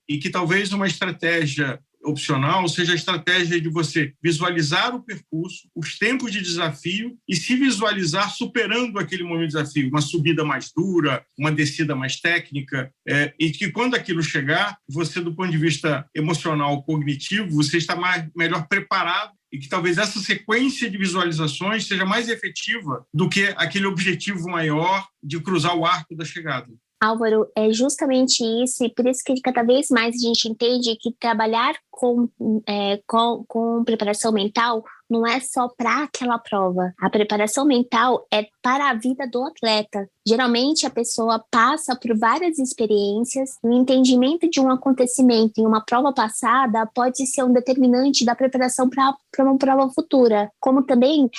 E que talvez uma estratégia opcional seja a estratégia de você visualizar o percurso, os tempos de desafio e se visualizar superando aquele momento de desafio, uma subida mais dura, uma descida mais técnica, e que quando aquilo chegar, você, do ponto de vista emocional, cognitivo, você está melhor preparado e que talvez essa sequência de visualizações seja mais efetiva do que aquele objetivo maior de cruzar o arco da chegada. Álvaro, é justamente isso, e por isso que cada vez mais a gente entende que trabalhar com preparação mental não é só para aquela prova. A preparação mental é para a vida do atleta. Geralmente, a pessoa passa por várias experiências. O entendimento de um acontecimento em uma prova passada pode ser um determinante da preparação para uma prova futura. Como também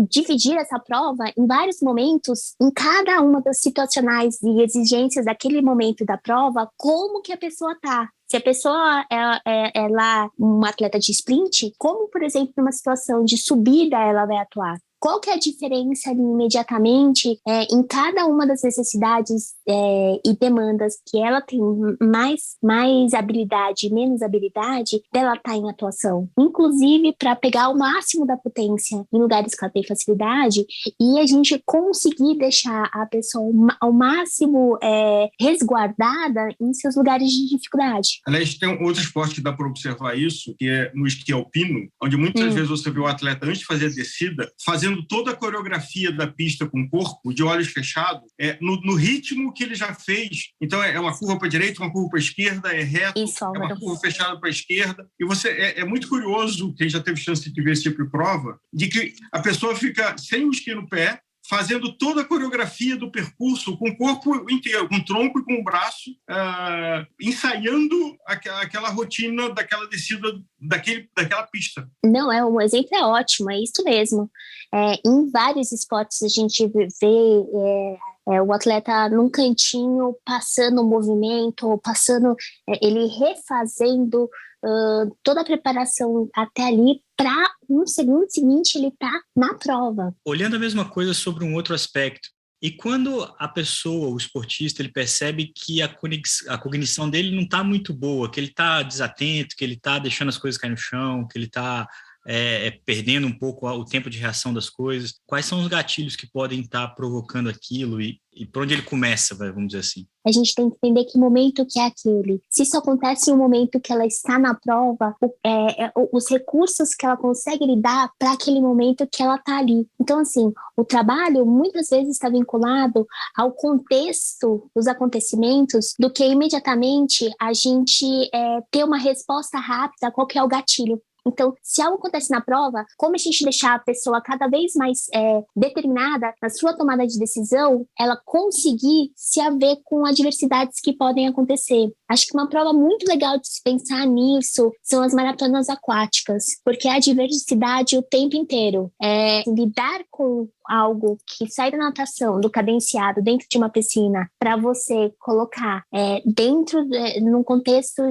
dividir essa prova em vários momentos, em cada uma das situacionais e exigências daquele momento da prova, como que a pessoa está. Se a pessoa é lá uma atleta de sprint, como, por exemplo, numa situação de subida ela vai atuar? Qual que é a diferença ali imediatamente em cada uma das necessidades e demandas que ela tem mais habilidade e menos habilidade dela estar em atuação? Inclusive para pegar o máximo da potência em lugares que ela tem facilidade e a gente conseguir deixar a pessoa ao máximo resguardada em seus lugares de dificuldade. Aliás, tem outro esporte que dá para observar isso, que é no esqui alpino, onde muitas vezes você vê o atleta, antes de fazer a descida, fazendo toda a coreografia da pista com o corpo, de olhos fechados, no ritmo que ele já fez. Então, é uma curva para a direita, uma curva para a esquerda, é reto, isso, é uma curva fechada para a esquerda. E você é muito curioso, quem já teve chance de ver esse tipo de prova, de que a pessoa fica sem o esqui no pé, fazendo toda a coreografia do percurso com o corpo inteiro, com o tronco e com o braço, ensaiando aquela rotina daquela descida daquela pista. Não, um exemplo é ótimo, é isso mesmo. Em vários esportes a gente vê o atleta num cantinho passando o movimento, ele refazendo toda a preparação até ali para no segundo seguinte ele tá na prova. Olhando a mesma coisa sobre um outro aspecto, e quando a pessoa, o esportista, ele percebe que a cognição dele não está muito boa, que ele está desatento, que ele está deixando as coisas cair no chão, que ele está perdendo um pouco o tempo de reação das coisas, quais são os gatilhos que podem estar provocando aquilo e por onde ele começa, vamos dizer assim? A gente tem que entender que momento que é aquele. Se isso acontece em um momento que ela está na prova, os recursos que ela consegue lidar para aquele momento que ela está ali. Então, assim, o trabalho muitas vezes está vinculado ao contexto dos acontecimentos do que imediatamente a gente ter uma resposta rápida a qual que é o gatilho. Então, se algo acontece na prova, como a gente deixar a pessoa cada vez mais determinada na sua tomada de decisão, ela conseguir se haver com adversidades que podem acontecer. Acho que uma prova muito legal de se pensar nisso são as maratonas aquáticas, porque a diversidade o tempo inteiro. Lidar com algo que sai da natação, do cadenciado, dentro de uma piscina, para você colocar dentro, num contexto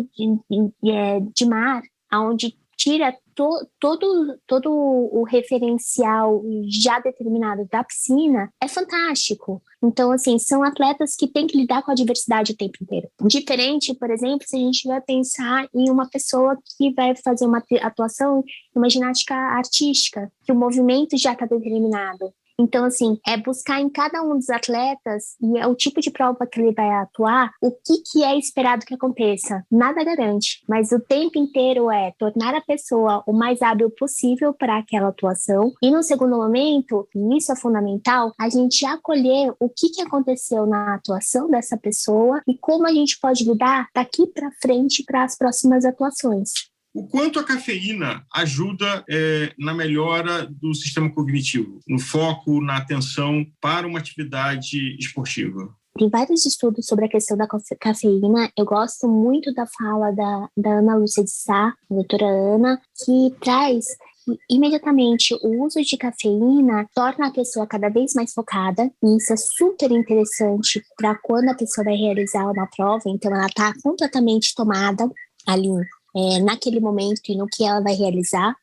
de mar, onde tira todo o referencial já determinado da piscina, é fantástico. Então, assim, são atletas que têm que lidar com a diversidade o tempo inteiro. Diferente, por exemplo, se a gente vai pensar em uma pessoa que vai fazer uma atuação em uma ginástica artística, que o movimento já está determinado. Então, assim, é buscar em cada um dos atletas e o tipo de prova que ele vai atuar, o que é esperado que aconteça. Nada garante, mas o tempo inteiro é tornar a pessoa o mais hábil possível para aquela atuação. E no segundo momento, e isso é fundamental, a gente acolher o que aconteceu na atuação dessa pessoa e como a gente pode lidar daqui para frente para as próximas atuações. O quanto a cafeína ajuda na melhora do sistema cognitivo, no foco, na atenção para uma atividade esportiva? Tem vários estudos sobre a questão da cafeína. Eu gosto muito da fala da Ana Lúcia de Sá, a doutora Ana, que traz imediatamente o uso de cafeína torna a pessoa cada vez mais focada, e isso é super interessante para quando a pessoa vai realizar uma prova. Então ela está completamente tomada ali naquele momento e no que ela vai realizar.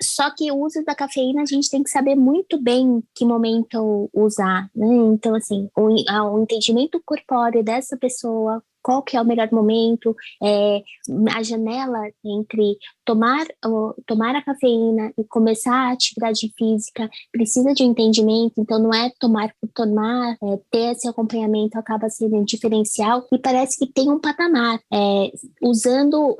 Só que o uso da cafeína a gente tem que saber muito bem que momento usar, né? Então, assim, o entendimento corpóreo dessa pessoa, qual que é o melhor momento, a janela entre tomar a cafeína e começar a atividade física precisa de um entendimento. Então não é tomar por tomar, ter esse acompanhamento acaba sendo um diferencial, e parece que tem um patamar. Usando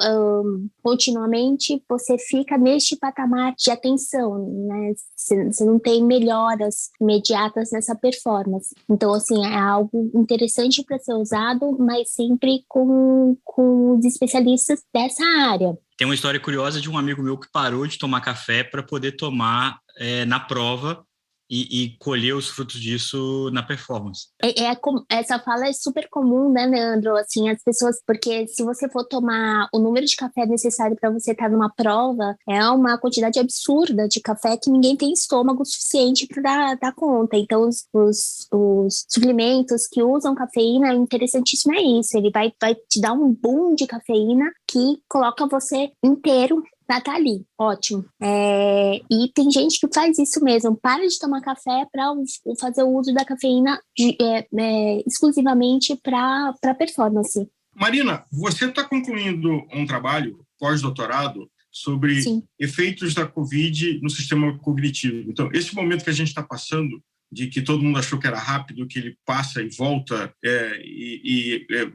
continuamente, você fica neste patamar de atenção, né? Você não tem melhoras imediatas nessa performance. Então, assim, é algo interessante para ser usado, mas sempre com os especialistas dessa área. Tem uma história curiosa de um amigo meu que parou de tomar café para poder tomar na prova e colher os frutos disso na performance. Essa fala é super comum, né, Leandro? Assim, as pessoas, porque se você for tomar o número de café necessário para você estar numa prova, é uma quantidade absurda de café que ninguém tem estômago suficiente para dar conta. Então, os suplementos que usam cafeína, interessantíssimo é isso. Ele vai te dar um boom de cafeína que coloca você inteiro para estar ali, ótimo. E tem gente que faz isso mesmo, para de tomar café para fazer o uso da cafeína exclusivamente para performance. Marina, você está concluindo um trabalho pós-doutorado sobre efeitos da Covid no sistema cognitivo. Então, esse momento que a gente está passando, de que todo mundo achou que era rápido, que ele passa e volta,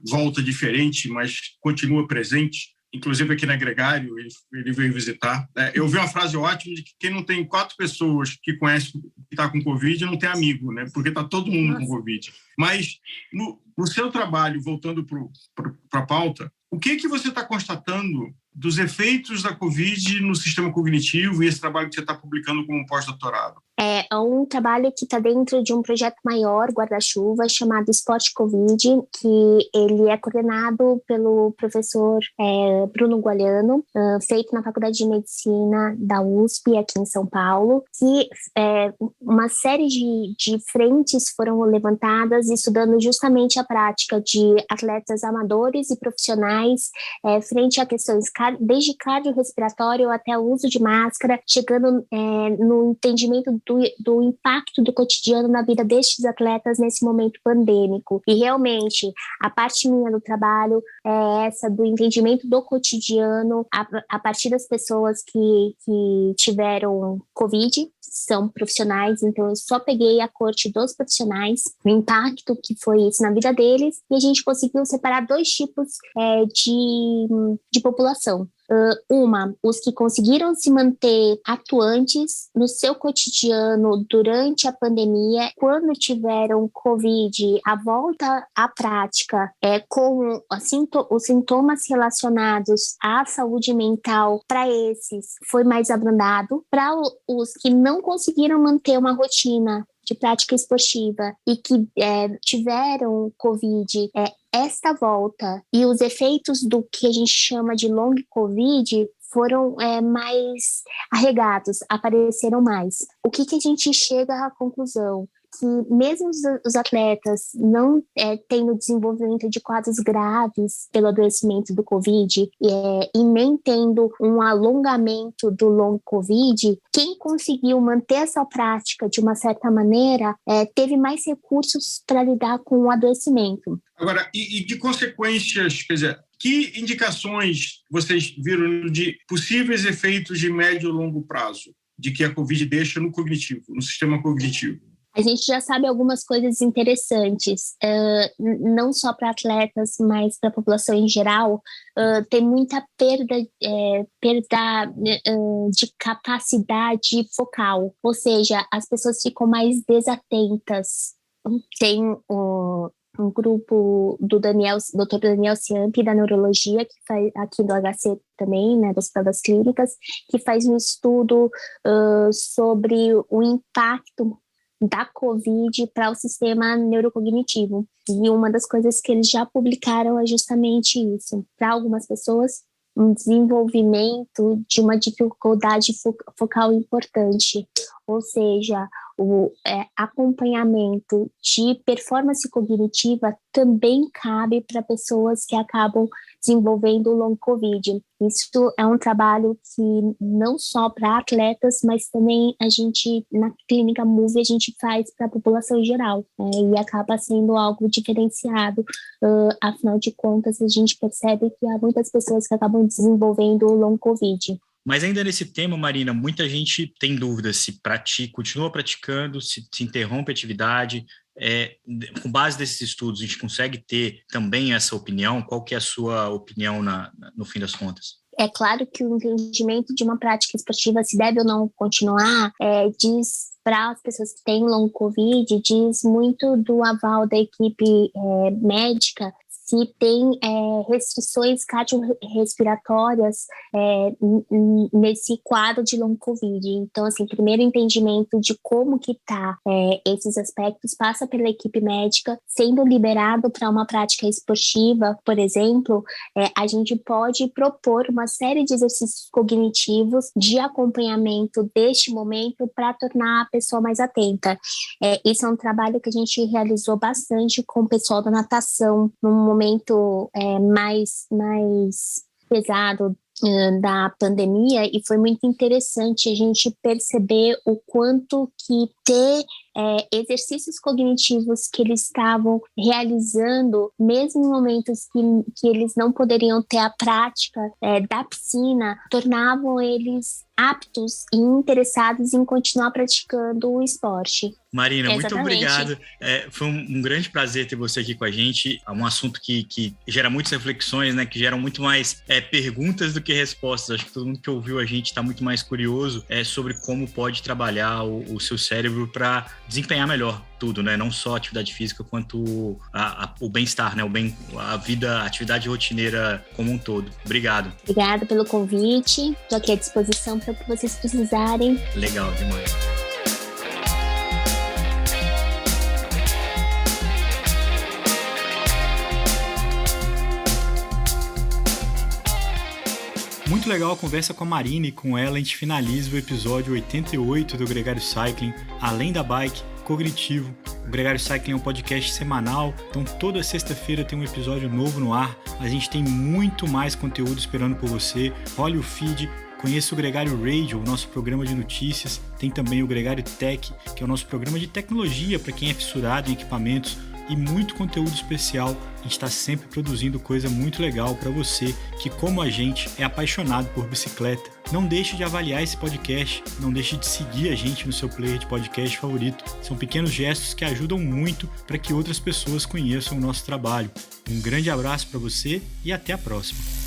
volta diferente, mas continua presente. Inclusive aqui na Gregário, ele veio visitar. Eu vi uma frase ótima de que quem não tem 4 pessoas que conhece que está com Covid não tem amigo, né? Porque está todo mundo com Covid. Mas no seu trabalho, voltando para a pauta, o que você está constatando dos efeitos da Covid no sistema cognitivo e esse trabalho que você está publicando como pós-doutorado? É um trabalho que está dentro de um projeto maior, guarda-chuva, chamado Esporte Covid, que ele é coordenado pelo professor Bruno Gualiano, feito na Faculdade de Medicina da USP, aqui em São Paulo, que uma série de frentes foram levantadas, estudando justamente a prática de atletas amadores e profissionais, frente a questões desde cardiorrespiratório até o uso de máscara, chegando no entendimento do impacto do cotidiano na vida destes atletas nesse momento pandêmico. E realmente, a parte minha do trabalho é essa do entendimento do cotidiano a partir das pessoas que tiveram Covid, são profissionais, então eu só peguei a corte dos profissionais, o impacto que foi isso na vida deles, e a gente conseguiu separar 2 tipos de população. Os que conseguiram se manter atuantes no seu cotidiano durante a pandemia, quando tiveram Covid, a volta à prática com os sintomas relacionados à saúde mental, para esses foi mais abrandado. Para os que não conseguiram manter uma rotina de prática esportiva e que tiveram Covid, esta volta e os efeitos do que a gente chama de long Covid foram mais arregados, apareceram mais. O que a gente chega à conclusão? Que mesmo os atletas não tendo desenvolvimento de quadros graves pelo adoecimento do Covid e nem tendo um alongamento do long Covid, quem conseguiu manter essa prática de uma certa maneira teve mais recursos para lidar com o adoecimento. Agora, e de consequências, quer dizer, que indicações vocês viram de possíveis efeitos de médio e longo prazo de que a Covid deixa no cognitivo, no sistema cognitivo? A gente já sabe algumas coisas interessantes, não só para atletas, mas para a população em geral. Tem muita perda de capacidade focal, ou seja, as pessoas ficam mais desatentas. Tem um grupo do Dr. Daniel Ciampi, da Neurologia, que faz aqui do HC também, né, do Hospital das Clínicas, que faz um estudo sobre o impacto da Covid para o sistema neurocognitivo. E uma das coisas que eles já publicaram é justamente isso. Para algumas pessoas, um desenvolvimento de uma dificuldade focal importante, ou seja, o acompanhamento de performance cognitiva também cabe para pessoas que acabam desenvolvendo o long Covid. Isso é um trabalho que não só para atletas, mas também a gente, na clínica Move, a gente faz para a população em geral, e acaba sendo algo diferenciado. Afinal de contas, a gente percebe que há muitas pessoas que acabam desenvolvendo o long Covid. Mas ainda nesse tema, Marina, muita gente tem dúvidas se continua praticando, se interrompe a atividade. Com base nesses estudos, a gente consegue ter também essa opinião? Qual que é a sua opinião no fim das contas? É claro que o entendimento de uma prática esportiva, se deve ou não continuar, diz para as pessoas que têm long Covid, diz muito do aval da equipe médica, se tem restrições cardiorrespiratórias nesse quadro de long Covid. Então, assim, primeiro entendimento de como que está esses aspectos passa pela equipe médica. Sendo liberado para uma prática esportiva, por exemplo, a gente pode propor uma série de exercícios cognitivos de acompanhamento deste momento para tornar a pessoa mais atenta. Isso é um trabalho que a gente realizou bastante com o pessoal da natação, num momento mais pesado da pandemia, e foi muito interessante a gente perceber o quanto que ter exercícios cognitivos que eles estavam realizando, mesmo em momentos que eles não poderiam ter a prática da piscina, tornavam eles aptos e interessados em continuar praticando o esporte. Marina, Exatamente. Muito obrigado. Foi um grande prazer ter você aqui com a gente. É um assunto que gera muitas reflexões, né? Que geram muito mais perguntas do que respostas. Acho que todo mundo que ouviu a gente está muito mais curioso sobre como pode trabalhar o seu cérebro para desempenhar melhor tudo, né? Não só a atividade física, quanto o bem-estar, né? A vida, a atividade rotineira como um todo. Obrigado. Obrigada pelo convite. Estou aqui à disposição para o que vocês precisarem. Legal demais. muito legal a conversa com a Marina e com ela a gente finaliza o episódio 88 do Gregário Cycling, Além da Bike, Cognitivo. O Gregário Cycling é um podcast semanal, então toda sexta-feira tem um episódio novo no ar. A gente tem muito mais conteúdo esperando por você. Olhe o feed, conheça o Gregário Radio, o nosso programa de notícias. Tem também o Gregário Tech, que é o nosso programa de tecnologia para quem é fissurado em equipamentos. E muito conteúdo especial. A gente está sempre produzindo coisa muito legal para você que, como a gente, é apaixonado por bicicleta. Não deixe de avaliar esse podcast, não deixe de seguir a gente no seu player de podcast favorito. São pequenos gestos que ajudam muito para que outras pessoas conheçam o nosso trabalho. Um grande abraço para você e até a próxima.